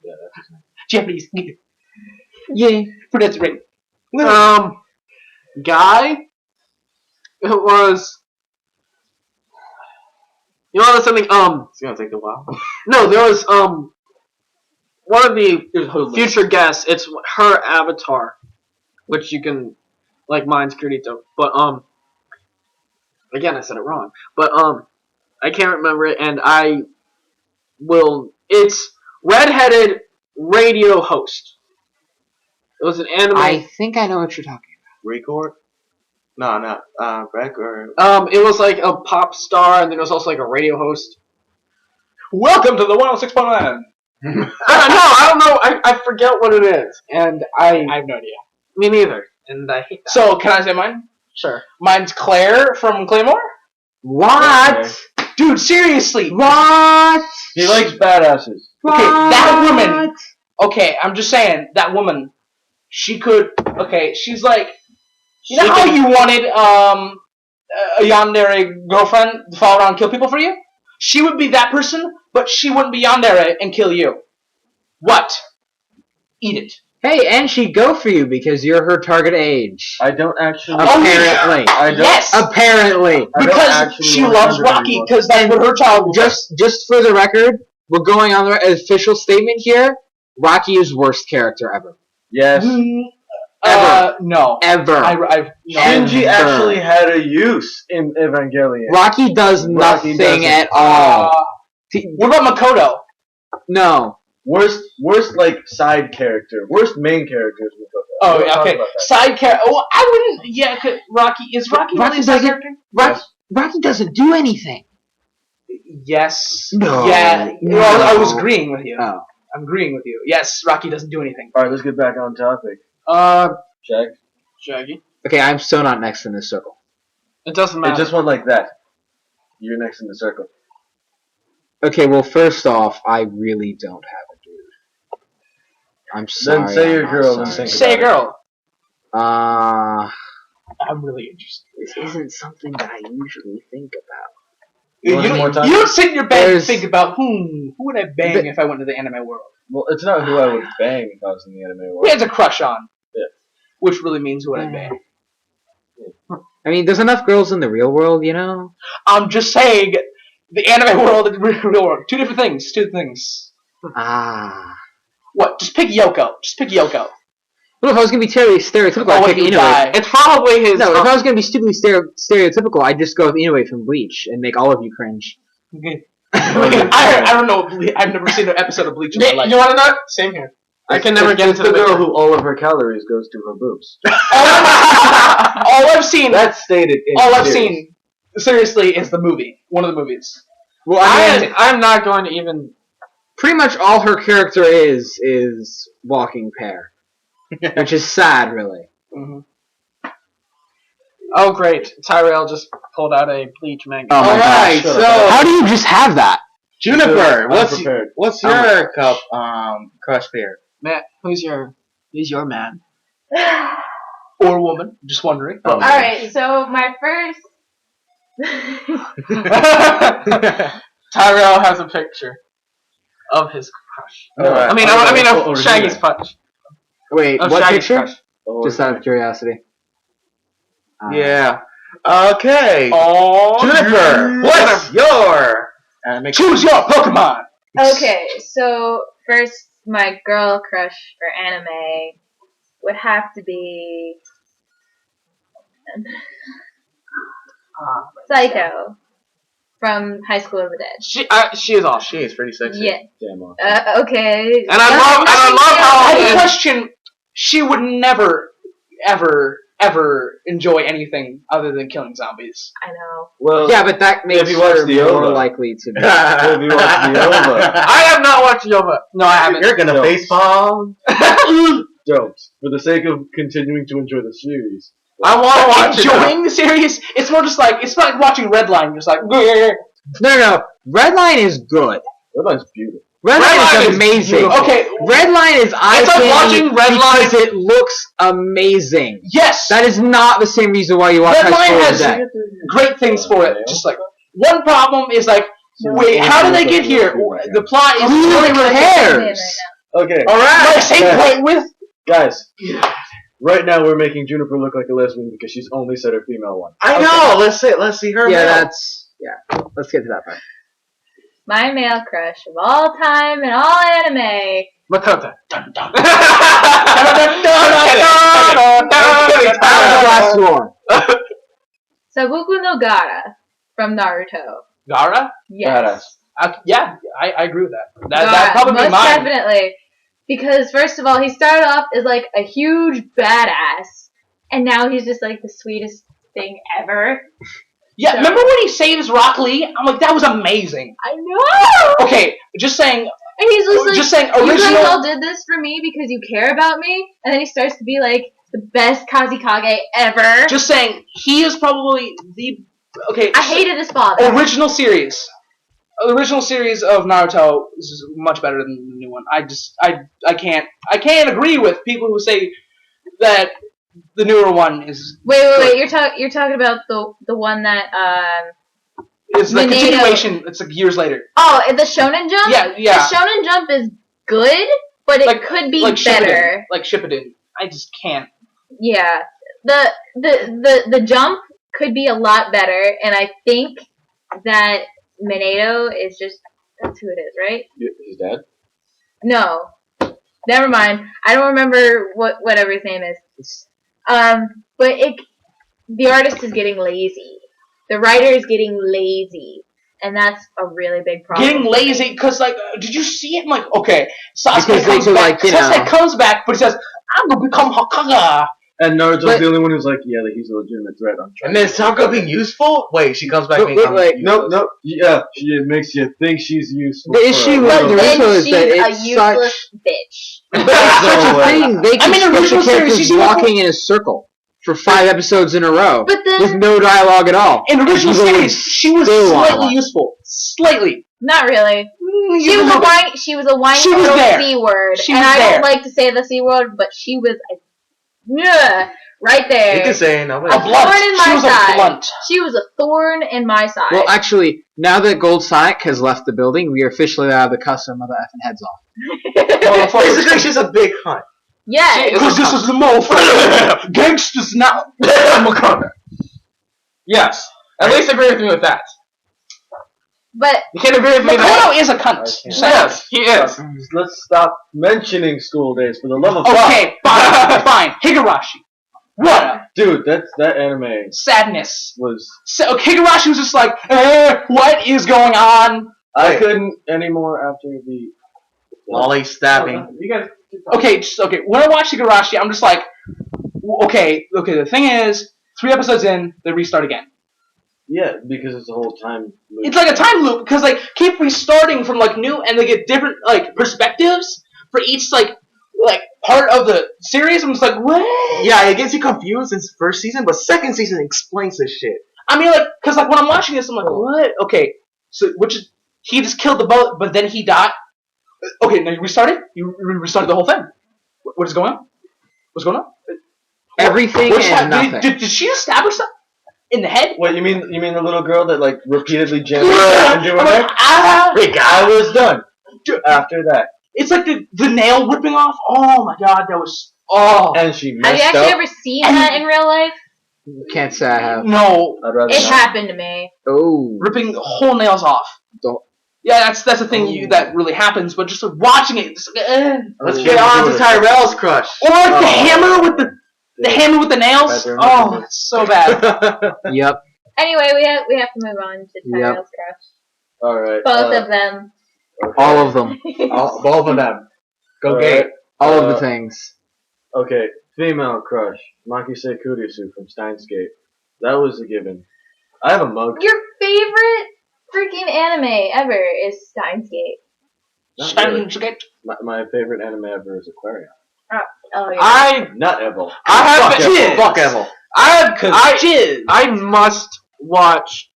Yeah, that's his name. Japanese. Yeah, pronounce it right. Guy. It was. You know there's something. It's gonna take a while. No, there was one of the future guests. It's her avatar, which you can like mine's Kirito. But again I said it wrong. But I can't remember it, and I will. It's redheaded radio host. It was an anime. I think I know what you're talking Record? No, not Breck or It was like a pop star, and then it was also like a radio host. Welcome to the 106.9. No, I don't know. I forget what it is, and I have no idea. me neither, and I hate that. So, can I say mine? Sure. Mine's Claire from Claymore. What? Okay. Dude, seriously. What? He likes badasses. Okay, that woman. Okay, I'm just saying that woman. She could. Okay, she's like. You know how you wanted a yandere girlfriend to follow around and kill people for you? She would be that person, but she wouldn't be yandere and kill you. What? Eat it. Hey, and she'd go for you because you're her target age. I don't actually. Apparently. I don't. Yes. Apparently. I don't Because actually she remember loves Rocky anymore. because that's what her child was. Just for the record, we're going on the official statement here. Rocky is worst character ever. Yes. No. Ever. Shinji actually had a use in Evangelion. Rocky does Rocky nothing doesn't. at all. What about Makoto? No. Worst like side character. Worst main character is Makoto. Oh, We'll talk okay. about that. Side character. Oh, I wouldn't. Yeah, Rocky is Rocky really a side doesn't- character? Rocky doesn't do anything. Yes. No. Yeah. No. Well, I was agreeing with you. Oh. I'm agreeing with you. Yes, Rocky doesn't do anything. Alright, let's get back on topic. Check. Shaggy. Okay, I'm so not next in this circle. It doesn't It matter. just went like that. You're next in the circle. Okay, well, first off, I really don't have a dude. I'm sorry. Then say your I'm girl not and sorry. think Say a about girl. I'm really interested. This isn't something that I usually think about. You want more time? You don't sit in your bed and There's- think about, who would I bang if I went to the anime world? Well, it's not who I would bang if I was in the anime Who world. has a crush on? Yeah. Which really means who would I bang? I mean, there's enough girls in the real world, you know? I'm just saying, the anime world and the real world. Two different things. Two things. Ah. What? Just pick Yoko. Just pick Yoko. Well, if I was gonna be stereotypical, Oh, I'd when pick you Inoue. die. It's probably his. No, if I was gonna be stupidly stereotypical, I'd just go with Inoue from Bleach and make all of you cringe. I don't know. I've never seen an episode of Bleach in my life. You want to know? Same here. I can never get It's into the the girl picture. who all of her calories goes to her boobs. All I've seen. That's stated in All I've series. seen. Seriously, is the movie. One of the movies. Well, I mean, I'm not going to even. pretty much all her character is walking pear, which is sad, really. Mm-hmm. Oh, great. Tyrell just pulled out a Bleach manga. Oh my Alright, gosh. so How do you just have that? Juniper, what's Unprepared. what's Oh your cup crush beer? Matt, who's your man? Or woman. Just wondering. Oh. Alright, so my first. Tyrell has a picture of his crush. Alright. I mean, Oh, of Shaggy's crush. Wait, Of what Shaggy's picture? crush. Just out of curiosity. Yeah. Okay. Oh, Juniper, what's your anime choose your Pokemon. Okay, so first, my girl crush for anime would have to be Psycho from High School of the Dead. She is awesome. She is pretty sexy. Yeah. Damn awesome. Okay. And I love how I I have a question. She would never, ever enjoy anything other than killing zombies. I know. Well, Yeah, but that makes you watch her the more OVA. likely to be. if you watch the OVA, I have not watched Nova. No, I haven't. You're gonna No. facepalm. don't. For the sake of continuing to enjoy the series. I want to watch Enjoying enjoying the series. It's more just like it's like watching Redline. Just like No. Redline is good. Redline's beautiful. Redline is is amazing. okay. Redline is eye It's like candy watching Redline- because it looks amazing. Yes, That is not the same reason why you watch High Redline School of has the Dead. great things for it. Just like one problem is like, wait, how did they get here? The plot is Who really really cares? Okay, All right, same Yeah. point with. guys. Right now we're making Juniper look like a lesbian because she's only said her female one. I know. Let's see her. Yeah, male. let's get to that part. My male crush of all time and all anime. Makoto. Dun, dun. Last one. Sabuku no Gara from Naruto. Gara? Yes. Yeah, I agree with that. Gara, That'd probably be most mine. definitely. Because first of all, he started off as like a huge badass, and now he's just like the sweetest thing ever. Yeah, So- remember when he saves Rock Lee? I'm like, that was amazing. I know. Okay, just saying. And he's just like, Just saying, you guys original. all did this for me because you care about me, and then he starts to be like the best Kazekage ever. Just saying, he is probably the. Okay. I hated his father. Original series. The original series of Naruto is much better than the new one. I can't agree with people who say that the newer one is Wait. You're talking about the one that is the Minato- continuation. It's like years later. Oh, the Shonen Jump. Yeah. The Shonen Jump is good, but it Like- could be like better. Shippuden. I just can't. Yeah. The Jump could be a lot better, and I think that Minato is just that's who it is, right? His dad? No. Never mind. I don't remember whatever his name is. But the artist is getting lazy. The writer is getting lazy, and that's a really big problem. Getting lazy because like, did you see it? I'm like, okay, Sasuke Because they comes could, back. like, you Sasuke know- comes back, but he says, "I'm gonna become Hokage." And Naruto's But- the only one who's like, yeah, like, he's a legitimate threat. I'm trying. And then Sakura being useful? Wait, she comes back being Nope. Yeah, it makes you think she's useful. The issue But with then Naruto is she's that a it's useless such, bitch. but it's such a way. thing. They I mean, keep original special series, characters she's walking in a circle for 5 episodes in a row But with then, no dialogue at all. In the original She's only series, she was still slightly alive. useful. Slightly. not really. She was a whiny. She was a whiny She was little there. C word, She and was I there. don't like to say the C word, but she was right there. You can say no. A A blunt. thorn in my She was side. a blunt. She was a thorn in my side. Well, actually, now that Gold Sonic has left the building, we are officially allowed to cuss some of the effing heads off. Basically, she's a big hunt. yeah. Because this is the mole for gangsters now. Yes. At least agree with me with that. But You can't agree with me Makoto that. is a cunt. Okay. Yes, he is. Let's stop mentioning school days for the love of God. Okay, fine. Higurashi. What? Dude, that anime Sadness. was. So Higurashi was just like, what is going on? I couldn't anymore after the. Lolly stabbing. You guys. Okay. When I watch Higurashi, I'm just like, okay. The thing is, 3 episodes in, they restart again. Yeah, because it's a whole time loop. It's like a time loop because like keep restarting from like new, and they get different like perspectives for each like part of the series. I'm just like, what? Yeah, it gets you confused in first season, but second season explains this shit. I mean, like, because like when I'm watching this, I'm like, what? Okay, so he just killed the bullet, but then he died. Okay, now you restarted. You restarted the whole thing. What is going on? What's going on? Everything What just and happened? nothing. Did she establish that in the head? What you mean? You mean the little girl that like repeatedly jammed herself into her I'm neck? like, ah! I was done. After that, It's like the nail ripping off. Oh my god, that was and she have you messed actually up. ever seen that in real life? Can't say I have. no I'd rather It not. happened to me. Oh. ripping whole nails off. Yeah, that's the thing that really happens. But just watching it, just Let's get on to Tyrell's crush. or the hammer with the hammer with the nails. Oh, it's so bad. Yep. Anyway, we have to move on to Tyrell's crush. All right. Both of them. All of them. Both of them. Go All gay. right. All of the things. Okay, female crush, Makise Kurisu from Steins Gate. That was a given. I have a mug. Your favorite freaking anime ever is Steins Gate. Not really. My favorite anime ever is Aquarium. Oh yeah. Not Evil. Fuck Evil. I must watch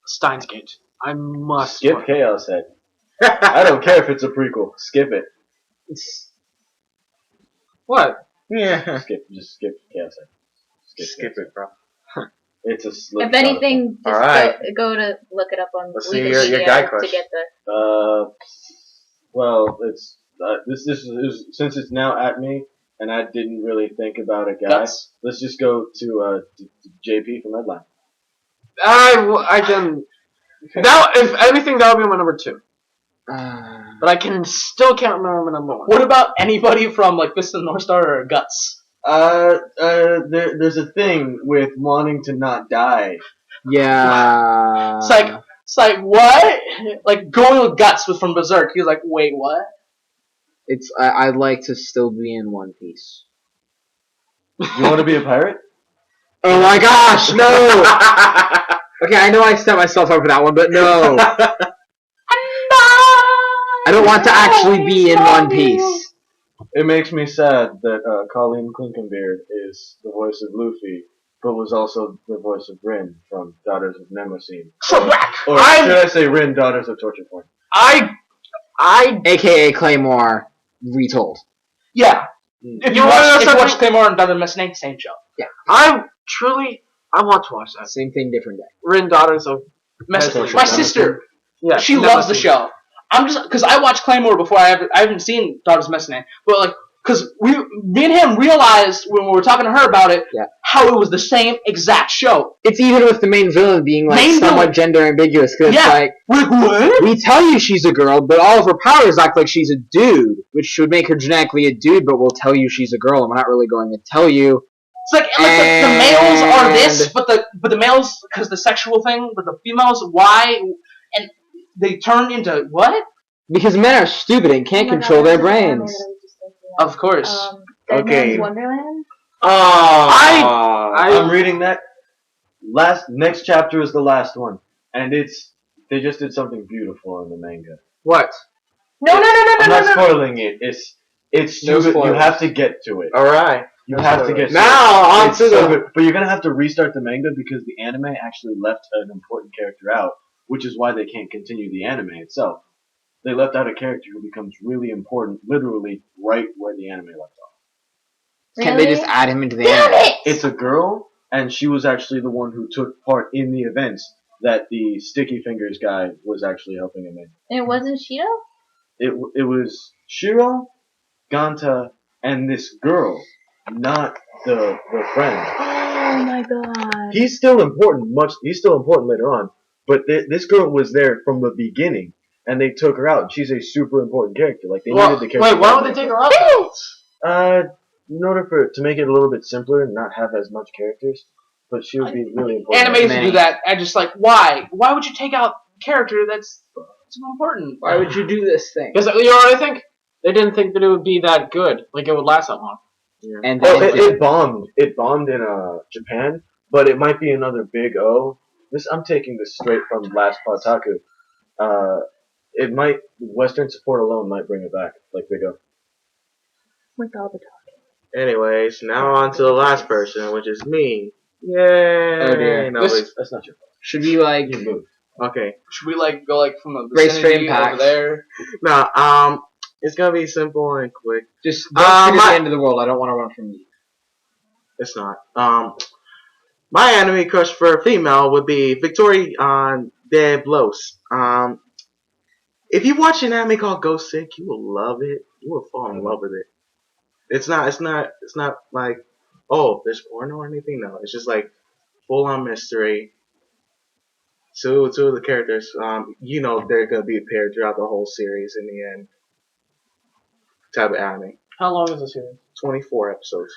Steins Gate. I must. Skip Chaos Head. I don't care if it's a prequel. Skip it. What? Yeah. Just skip Chaos Head. Skip it, bro. It's a slip. If anything, just Alright. go to look it up on Let's see Wikipedia your guy to crush. get the. Well, it's this is since it's now at me, and I didn't really think about a guy. Guts. Let's just go to JP from Headline. I can. That if anything, that would be my number 2. But I still can't remember my number 1. What about anybody from like Fist of the North Star or Guts? There's a thing with wanting to not die. Yeah. It's like what? Like going with Guts was from Berserk. He was like, wait, what? I'd like to still be in One Piece. You want to be a pirate? Oh my gosh, no! Okay, I know I set myself up for that one, but no. I don't want to actually be in One Piece. It makes me sad that Colleen Clinkenbeard is the voice of Luffy, but was also the voice of Rin from Daughters of Mnemosyne. Or should I say Rin, Daughters of Torture Porn? AKA Claymore, retold. Yeah. If you watch Claymore and Daughter Messnate, same show. Yeah. I want to watch that. Same thing, different day. Rin, Daughters of My sister, Yeah, she loves the show. I'm just because I watched Claymore before. I haven't seen Daughters Messnate, but like because me and him realized when we were talking to her about it, how it was the same exact show. It's even with the main villain being like somewhat gender ambiguous, because it's like what? We tell you she's a girl, but all of her powers act like she's a dude, which would make her genetically a dude, but we'll tell you she's a girl, and we're not really going to tell you. It's like the males are this, but the males because the sexual thing, but the females why, and they turn into what? Because men are stupid and can't control their brains. Of course. Okay. Wonderland. I'm reading that. Next chapter is the last one, and they just did something beautiful in the manga. What? No. I'm not spoiling it. It's No you spoilers. have to get to it. All right. You have to get to Now it. on to the. But you're gonna have to restart the manga because the anime actually left an important character out, which is why they can't continue the anime itself. They left out a character who becomes really important, literally right where the anime left off. Can't they just add him into the Damn anime? it! It's a girl, and she was actually the one who took part in the events that the Sticky Fingers guy was actually helping him in. And it wasn't Shito? It was Shiro, Ganta, and this girl, not the friend. Oh my god. He's still important. He's still important later on, but this girl was there from the beginning, and they took her out. She's a super important character. Like they needed the character. Wait, why would they take her out? In order to make it a little bit simpler and not have as much characters, but she would be really important. Animes do that. I just like why? Why would you take out a character that's so important? Why would you do this thing? Because you know what I think? They didn't think that it would be that good. Like it would last that long. Yeah. And it bombed. It bombed in Japan, but it might be another big O. I'm taking this straight from Last Pataku. It might Western support alone might bring it back, like Big O. With all the talking. Anyways, now on to the last person, which is me. Yay! Oh dear. No, That's not your fault. Should we like You moved. okay. Should we like go like from the Race vicinity train packs. over there? No, it's gonna be simple and quick. just don't treat it the end of the world? I don't want to run from you. It's not. My anime crush for a female would be Victoria de Blos. If you watch an anime called Ghost Sick, you will love it. You will fall in love with it. It's not like, oh, there's porn or anything. No, it's just like full on mystery. two of the characters, you know they're gonna be paired throughout the whole series in the end. Type of anime. How long is the series? 24 episodes.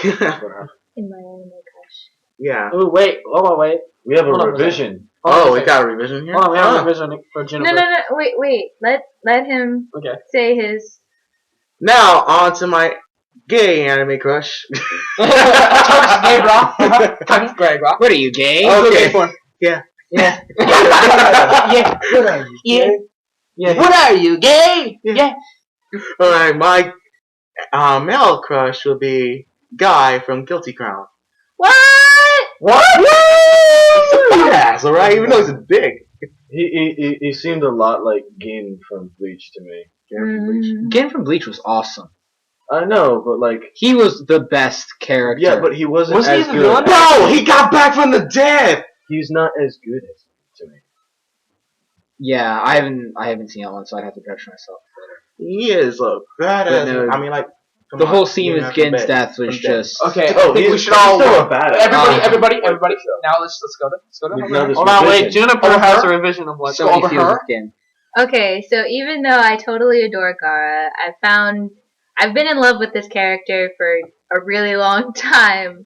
In my anime crush. Yeah. Oh wait, wait. We have a Hold on a revision. Oh, we got a revision here? Hold on, we have Oh. a revision for Jennifer. No, wait. Let him Okay. say his. Now, on to my gay anime crush. Turks gay, bro. Turks gay, bro. What are you, gay? Okay. Yeah. Yeah. Yeah. What are you, gay? Yeah. Alright, my male crush will be Guy from Guilty Crown. What? What? Yeah, so right, even though he's big. He seemed a lot like Gin from Bleach to me. Gin from Bleach was awesome. I know, but like, He was the best character. yeah, but he wasn't Was he as the good. villain? No, he got back from the dead. He's not as good as to me. Yeah, I haven't seen that one, so I'd have to judge myself. He is a badass. But no, I mean, like The whole scene you with have to Gin's bet. death was From dead. just. Okay, I Oh, think we he's should all. still a badass. Everybody. Now let's go to. We've done this Hold on, wait. revision. Juniper has a revision of what. So Go he over feels her. with Gin. Okay, so even though I totally adore Gara, I've been in love with this character for a really long time.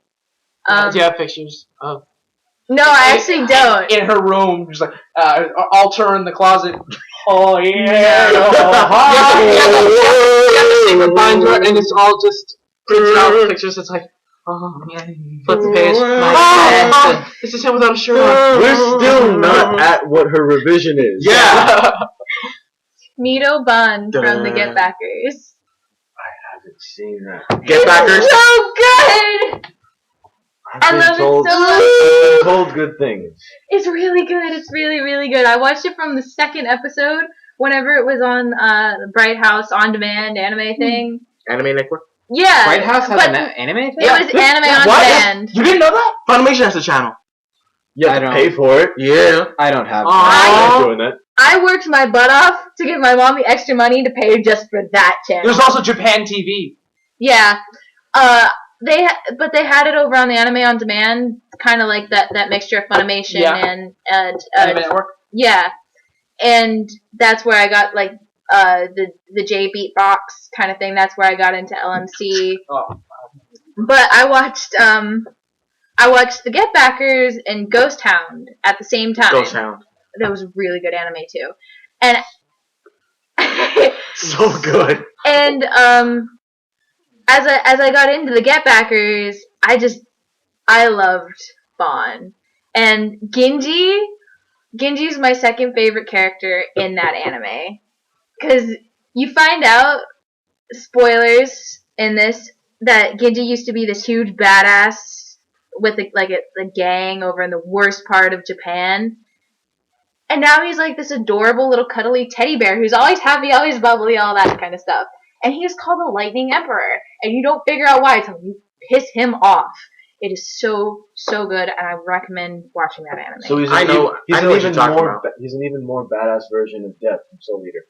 Do you have pictures of No, I actually don't. in her room? Just like altar in the closet. Oh yeah. No. Secret binder, and it's all just printed out pictures. It's like, oh yeah, flip the page. Oh, this is him without a shirt on. We're still not at what her revision is. Yeah. Mito Bun from the Get Backers. I haven't seen that. Get Backers. So good! I I've love it so much. I've been told good things. It's really good. It's really, really good. I watched it from the second episode whenever it was on the Bright House on demand anime thing. Anime Network. Yeah. White House has but an anime thing? It was anime on What? demand. You didn't know that? Funimation has a channel. You have I to don't- pay for it. Yeah. I don't have. I'm I- not doing that. I worked my butt off to give my mom the extra money to pay just for that channel. There's also Japan TV. Yeah. But they had it over on the anime on demand, kind of like that mixture of Funimation Yeah. and Anime Network. yeah, and that's where I got like the J Beatbox kind of thing. That's where I got into LMC. Oh. But I watched the Get Backers and Ghost Hound at the same time. Ghost Hound. That was really good anime too, and So good. and as I got into the Get Backers, I loved Bon. And Genji's my second favorite character in that anime. Cause you find out, spoilers in this, that Genji used to be this huge badass with a gang over in the worst part of Japan. And now he's like this adorable little cuddly teddy bear who's always happy, always bubbly, all that kind of stuff. And he's called the Lightning Emperor. And you don't figure out why until you piss him off. It is so, so good, and I recommend watching that anime. So he's I know what you're talking about. He's an even more badass version of Death from Soul Eater.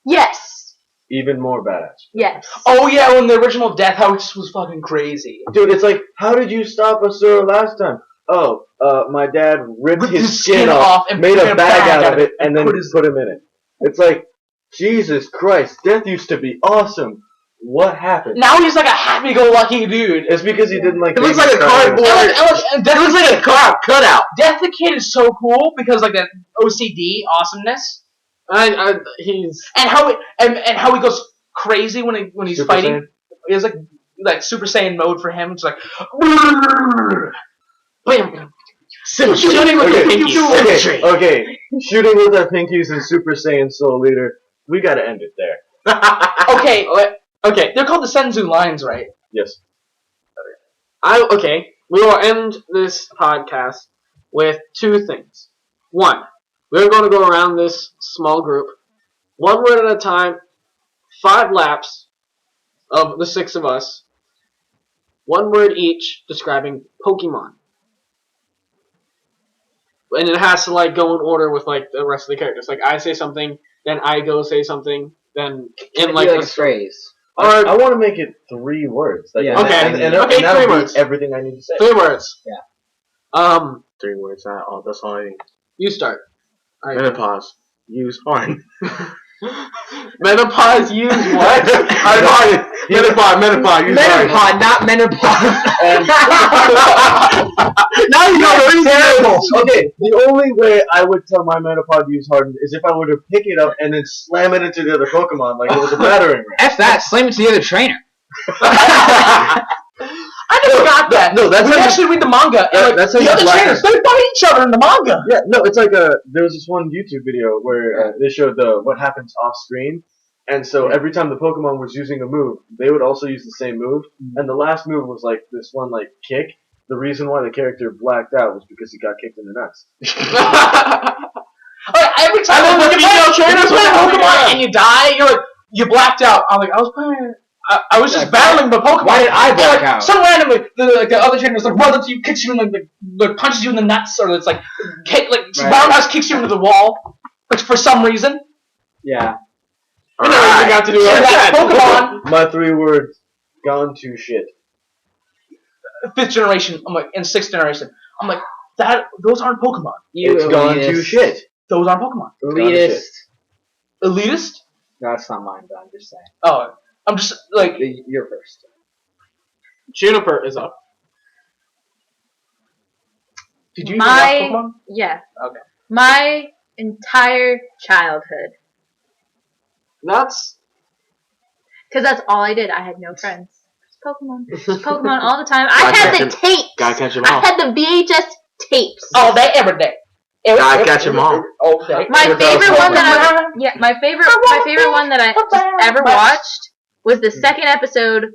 Yes! Even more badass. Yes. Oh yeah, when the original Death House was fucking crazy. Dude, it's like, how did you stop Asura last time? Oh, my dad ripped his skin off, and made put a bag out of it, and then put him in it. It's like, Jesus Christ, Death used to be awesome. What happened? Now he's like a happy-go-lucky dude. It's because he didn't like. It looks like a Baby Shark. cardboard. It looks like a car cutout. Death the Kid is so cool because like that OCD awesomeness, He's and how he goes crazy when he's Super fighting. Saiyan? He has like Super Saiyan mode for him. It's like bam, shooting with your pinky. Okay, shooting with our pinkies and Super Saiyan Soul Eater. We gotta end it there. Okay. They're called the Senzu lines, right? Yes. okay. We will end this podcast with two things. One, we're going to go around this small group, one word at a time, 5 laps of the 6 of us, 1 word each describing Pokemon. And it has to go in order with the rest of the characters. Like I say something, then I go say something, then in a phrase. I want to make it 3 words. Yeah. Okay. And Okay, that'll 3 be words. everything I need to say. 3 words. Yeah. 3 words. That's all I need. You start. Menopause. Use horn. Menopause use what? Menopause. Use horn. Menopause, not menopause. Now you know it's terrible. Okay, the only way I would tell my Metapod to use hardened is if I were to pick it up and then slam it into the other Pokemon like it was a battering ram. F that, slam it to the other trainer. I never got that. No, that's we how you- actually read the manga, and like, that's how the you other black trainers, it. they fight each other in the manga. Yeah, no, it's like there was this one YouTube video where they showed what happens off screen, and so every time the Pokemon was using a move, they would also use the same move, and the last move was like this one like kick. The reason why the character blacked out was because he got kicked in the nuts. Like, every time I love you the play female trainers when they Pokemon black out. and you die, you're like, you blacked out. I'm like, I was playing. I was just Like, battling the Pokemon. why did I And, black like, out? Some randomly, the other trainer was like, runs up to you, kicks you, and like punches you in the nuts, or it's like, roundhouse kicks you into the wall, which for some reason. Yeah. We never even got to do So it. that Pokemon, My 3 words, gone to shit. 5th generation, I'm like, and 6th generation, I'm like, those aren't Pokemon. It's gone to shit. Those aren't Pokemon. Elitist. Elitist? No, that's not mine, but I'm just saying. Oh, I'm just like, You're first. Juniper is up. did you even watch My Pokemon? yeah. Okay. My entire childhood, That's because that's all I did. I had no friends. Just Pokemon all the time. I had the tapes. Gotta catch 'em I all. had the VHS tapes. All day, every day. Gotta catch 'em all. All day. My Without favorite one that Pokemon. my favorite one that I just ever watched was the second episode,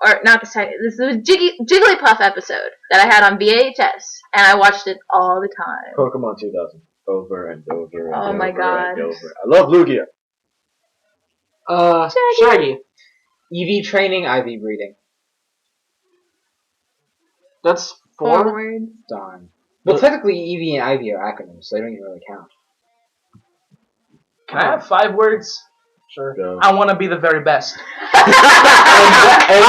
or not the second. This was Jigglypuff episode that I had on VHS, and I watched it all the time. Pokemon 2000. Over and over and Oh over my God. and over. I love Lugia. Shaggy. EV training, IV breeding. That's 4. Forward. Darn. Well, technically, EV and IV are acronyms, so they don't even really count. Can I have 5 words? Sure. Go. I want to be the very best. I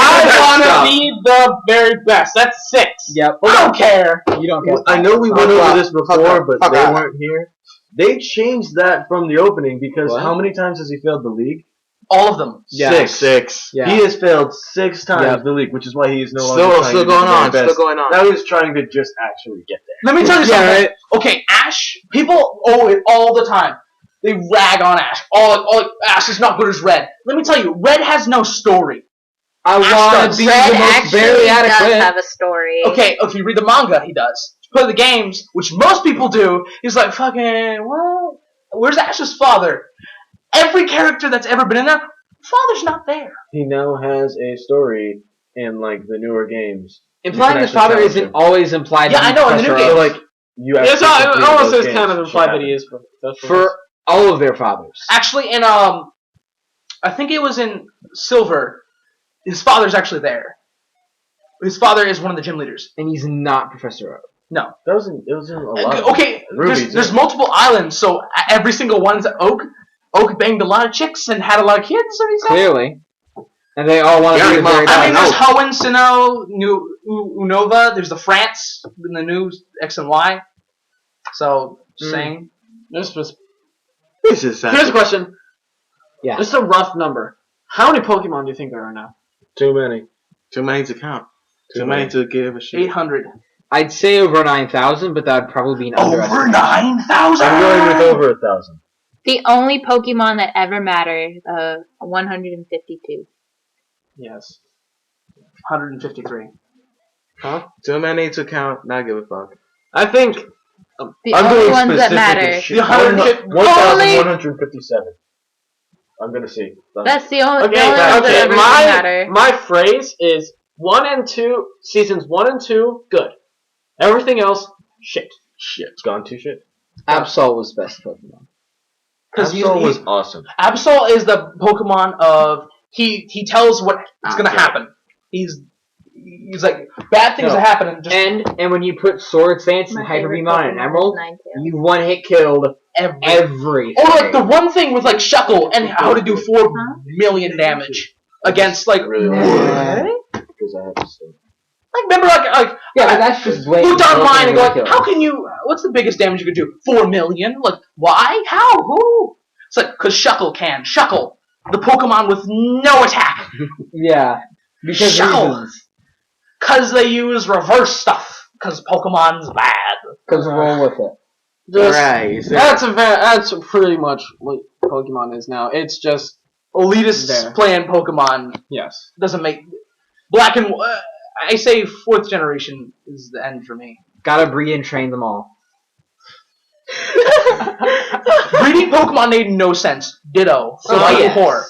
want to be the very best. That's 6. Yep. I don't care. You don't get I know we Fuck went over off. this Fuck before, off. but Fuck they off. weren't here. They changed that from the opening because What? how many times has he failed the league? All of them. Yeah. 6. Yeah. He has failed 6 times Yep. the league, which is why he is no longer Still trying to going be the very on. best. Still going on. Now he's trying to just actually get there. Let me tell you Yeah, something. right. Okay, Ash. People owe it all the time. They rag on Ash. Ash is not good as Red. Let me tell you, Red has no story. I want does. to be Red the most actually very does adequate. have a story. Okay, if you read the manga, he does. If you play the games, which most people do, he's like, fucking, what? Where's Ash's father? Every character that's ever been in there, father's not there. He now has a story in like the newer games. Implying You his can father actually isn't challenge always implied. Yeah, to I be know, in the new Professor So games. Oak. like you It's actually complete almost those is kind of games. implied that he is. For all of their fathers. Actually, in I think it was in Silver, his father's actually there. His father is one of the gym leaders. And he's not Professor Oak. No. That was in, it was in a lot. of Okay, Ruby, there's too. multiple islands, so every single one's Oak. Oak banged a lot of chicks and had a lot of kids, and he's Clearly. And they all want to Yeah, be the Mom, very I mean, best. there's Hoenn, Sinnoh, New Unova. There's the France in the new X and Y. So, just saying. This was. This is sad. Here's a question. Yeah. Just a rough number. How many Pokemon do you think there are now? Too many. Too many to count. Too Too many many. to give a shit. 800. I'd say over 9,000, but that would probably be an Over underestimate. 9,000. I'm going with over 1,000. The only Pokemon that ever mattered, 152. Yes. 153. Too many to count. Not give a fuck. I think. The I'm only doing ones that specific matter. as shit. The 150 1,157. I'm gonna see. That's the only, Okay, the only ones that okay. ever matter. My phrase is 1 and 2 seasons 1 and 2 good. Everything else shit. Shit. It's gone to shit. Absol was best Pokemon. Because Absol was awesome. Absol is the Pokemon of he tells what is gonna happen. He's like bad things No. that happen and just And when you put Sword Stance and My Hyper favorite Beam on an Pokemon Emerald, is Ninetales. you one hit killed every. everything. Or like the one thing with like Shuckle and how to do 4 million damage against like Really what? because I have to say. Like, remember, Yeah, but that's just blatant. looked online and go, like, ridiculous. how can you? What's the biggest damage you could do? 4 million? Like, why? How? Who? It's like, cause Shuckle can. Shuckle, the Pokemon with no attack. Yeah, because Shuckle. reasons. Cause they use reverse stuff. Cause Pokemon's bad. Because roll with it. Just, Right. that's pretty much what Pokemon is now. It's just Elitists There. playing Pokemon yes. doesn't make black and I say 4th generation is the end for me. Gotta breed and train them all. Breeding Pokemon made no sense. Ditto. Oh, Survival yes. horror.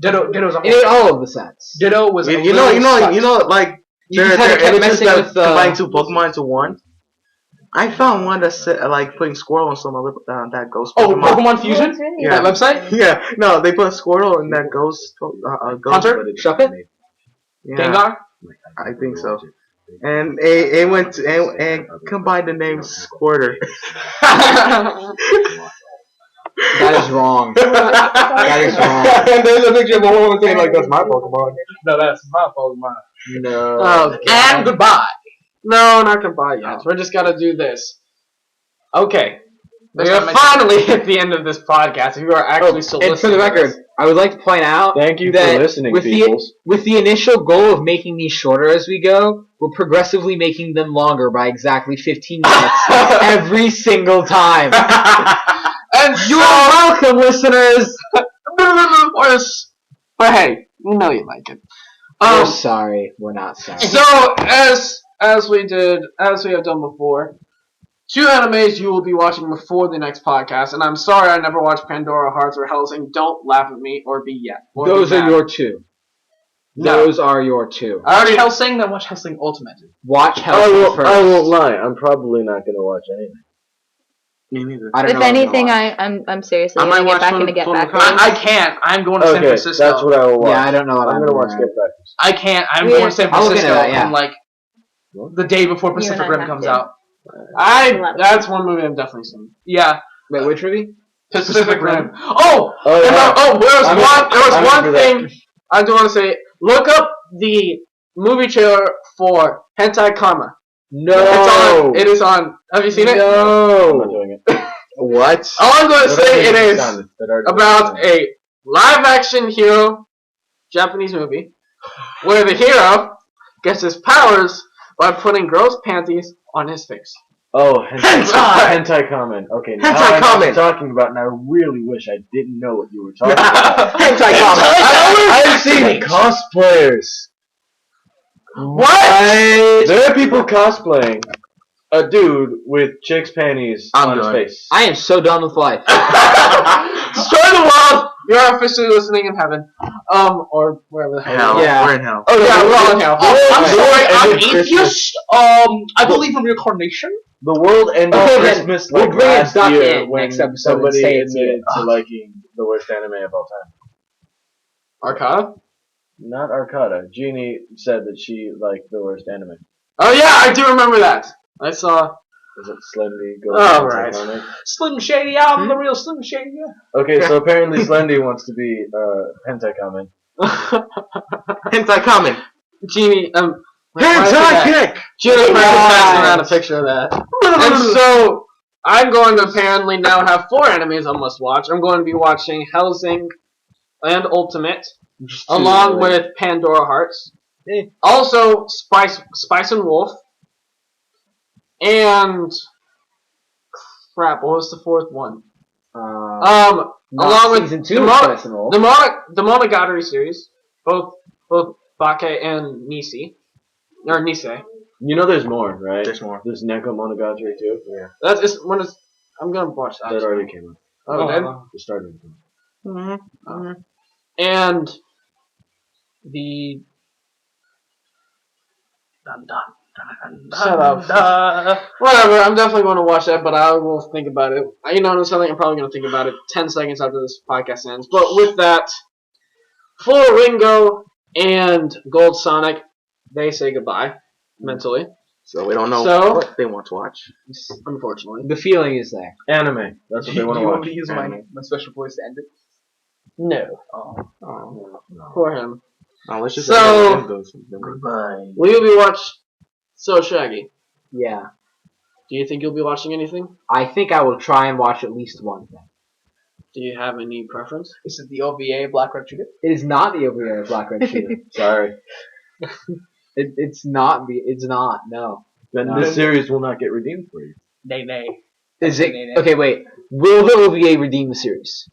Ditto's a It made all of the sense. Ditto was You know, like You there just had to keep are messing that with combine 2 Pokemon into one. I found one that said like putting Squirtle on some other that ghost Oh, Pokemon. Pokemon Fusion? Yeah. That website? Yeah, no, they put Squirtle in that ghost. Hunter? Shuckle? Yeah, Gengar? I think so. And it went to, and combined the name Squirter. That is wrong. That is wrong. And there's a picture of a woman saying like, "That's my Pokemon." No, that's my Pokemon. No. Oh, And goodbye. No, not goodbye yet. We're just gonna do this. Okay. We Let's have not make- finally hit the end of this podcast. If you are actually still And listening for the to record, this. I would like to point out Thank you that for listening, with peoples. with the initial goal of making these shorter as we go, we're progressively making them longer by exactly 15 minutes every single time. And You are welcome, listeners. but hey, you know you like it. We're sorry. We're not sorry. So as we have done before, 2 animes you will be watching before the next podcast, and I'm sorry I never watched Pandora Hearts or Hellsing. Don't laugh at me or be yet. Or Those be are mad. your 2. No. Those are your 2. I already Hellsing, then watch Hellsing Ultimate. Watch I Hellsing first. won't lie. I'm probably not gonna watch anything. Me neither. I don't If know what I'm gonna anything, watch. I'm seriously I might gonna get watch back Full- into Get Full Back. Metal I can't. I'm going to San Okay, Francisco. that's what I will watch. Yeah, I don't know what I'm gonna watch doing. Get Back. I can't. I'm Yeah. going to San I'll look into Francisco that, yeah. on like the day before You and Pacific I Rim have comes to. out. That's one movie I'm definitely seeing. Yeah, Wait, which movie? Pacific Rim. Oh, And yeah. there I'm was in one for thing I do want to say. Look up the movie trailer for Hentai Karma. No. It is on. Have you seen it? No. I'm not doing it. What? All I'm going to That say it already is sounded- that already about sounded. a live-action hero Japanese movie where the hero gets his powers by putting girls' panties on his face. Oh, hentai comment. Okay, now Hentai I know what comment. you're talking about, and I really wish I didn't know what you were talking about. Hentai comment. I've seen cosplayers. What? There are people cosplaying a dude with chicks' panties I'm on his done. face. I am so done with life. Destroy the world! You're officially listening in heaven. Or wherever the hell. Hell, Yeah. we're in hell. Oh, Yeah, we're all in hell. I'm the sorry, world I'm ended atheist. I believe in reincarnation. The world ended Okay, then, Christmas we'll like bring last Duck year in when next episode and somebody say it's admitted to liking the worst anime of all time. Arcana? Not Arcada. Jeannie said that she liked the worst anime. Oh yeah, I do remember that. I saw. Is it Slendy? Oh, right. Slim Shady, I'm the real Slim Shady. Okay, so apparently Slendy wants to be hentai comment. Hentai comment. Genie, Hentai kick. Genie passing around a picture of that. And so, I'm going to apparently now have 4 animes I must watch. I'm going to be watching Hellsing and Ultimate, along with Pandora Hearts. Also, Spice and Wolf. And crap, what was the 4th one? Along with season 2 the of Spice and Wolf. the Monogatari series, both Bake and Nisi, or Nisei. You know there's more, right? There's more. There's Neko Monogatari too. Yeah. I'm gonna watch that. That already came out. Oh, then? It started. And the shut up. Whatever. I'm definitely going to watch that, but I will think about it. You know, something I'm probably going to think about it 10 seconds after this podcast ends. But with that, for Ringo and Gold Sonic, they say goodbye mentally. So we don't know So- what they want to watch. Unfortunately, The feeling is there. Anime. That's what they want to you watch. want me to use Anime. my special voice to end it? no. Oh. For him. Oh, let's just So- goodbye. Will you be watching? So Shaggy, Yeah. do you think you'll be watching anything? I think I will try and watch at least one thing. Do you have any preference? Is it the OVA Black Red Shooter? It is not the OVA of Black Red Shooter. Sorry. It's not. It's not. No. Then No. this series will not get redeemed for you. Nay. Is it? Nay, nay. Okay, wait. Will the OVA redeem the series?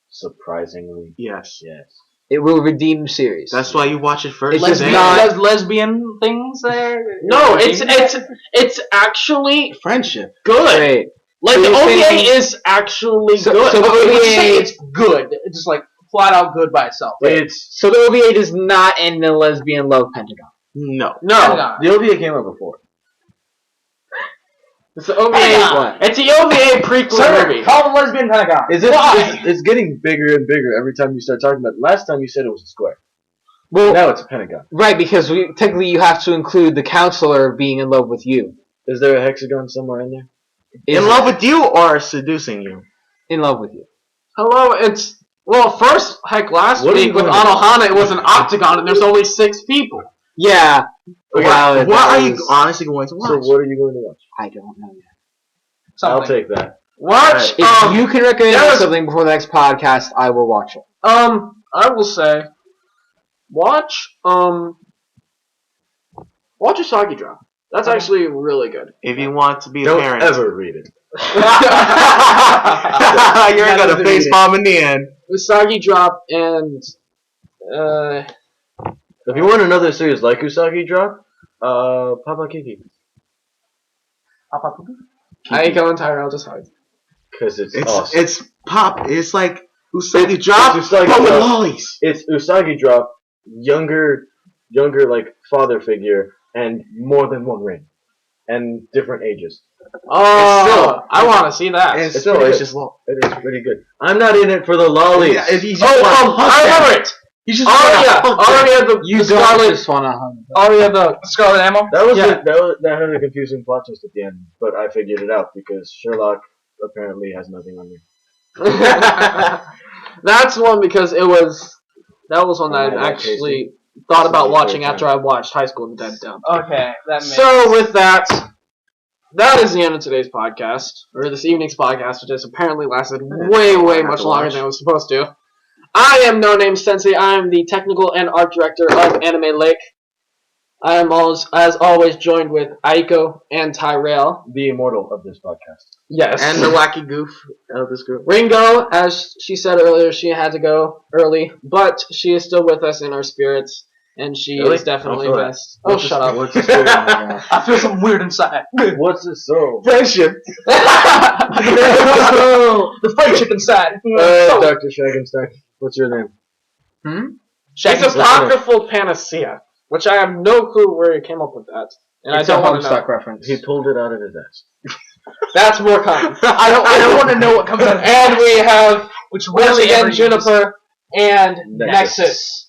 Surprisingly, Yes. yes. It will redeem the series. That's why you watch it first. It's just then- not- lesbian things there? No, it's actually friendship. good. Wait. Like So the you're OVA saying- is actually So- good. so the Okay, would you say OVA it's good? It's just like flat out good by itself. It's So the OVA does not end in lesbian love pentagon. No. no, the OVA came out before. it's the OVA. What? It's the OVA prequel movie. Call the lesbian pentagon. Is it? It's getting bigger and bigger every time you start talking about it. Last time you said it was a square. Well, Now it's a pentagon. right, because technically you have to include the counselor being in love with you. Is there a hexagon somewhere in there? In love with you or seducing you? In love with you. Hello, it's first last What are week you with going to Anohana it was an octagon and there's only 6 people. Yeah. Wow, What that are you is- honestly going to watch? So what are you going to watch? I don't know yet. I'll take that. Watch. If you can recommend there's- something before the next podcast, I will watch it. I will say, watch Usagi Drop. That's actually really good. If you want to be a Don't parent. ever read it. You're gonna face bomb in the end. Usagi Drop and If you want another series like Usagi Drop, Papa Kiki. Aiko and Tyrell just hug. Because it's It's awesome. it's pop. It's like Usagi Drop, it's Usagi but with Drop. lollies. It's Usagi Drop, younger like father figure, and more than one ring, and different ages. Oh, I want to see that. And It's still, pretty it's good. just lol. It is pretty good. I'm not in it for the lollies. Yeah, if you just Oh, wanna I hug them. remember it. You just Aria, wanna hug them. Aria the You Scarlet, don't just want to hug. Aria the Scarlet Ammo? That was Yeah. that had a confusing plot twist at the end, but I figured it out because Sherlock apparently has nothing on me. That's one because that was one that Oh, I that actually thought about That's watching a great after I watched High School of the Dead Down. Okay, that makes So with that is the end of today's podcast, or this evening's podcast, which has apparently lasted way much longer than it was supposed to. I am No Name Sensei. I am the technical and art director of Anime Lake. I am as always joined with Aiko and Tyrell. The immortal of this podcast. Yes. And the wacky goof of this group. Ringo, as she said earlier, she had to go early, but she is still with us in our spirits, and she Really? is definitely I don't feel best. Oh, shut up. What's the story? Oh I feel something weird inside. What's the soul? Friendship. The friendship inside. Dr. Shagenstein. What's your name? It's apocryphal panacea, which I have no clue where he came up with that, and It's I a don't want to know. Homestuck reference. He pulled it out of his ass. That's more common. I don't want to know what comes out of it. And we have Which once rarely again ever uses. Juniper and Nexus. Nexus.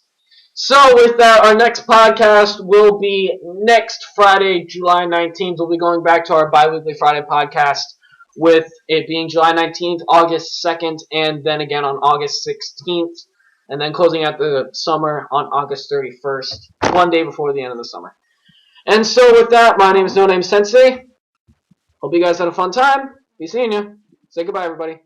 So with that, our next podcast will be next Friday, July 19th. We'll be going back to our bi-weekly Friday podcast with it being July 19th, August 2nd, and then again on August 16th, and then closing out the summer on August 31st, one day before the end of the summer. And so with that, my name is No Name Sensei. Hope you guys had a fun time. Be seeing you. Say goodbye, everybody.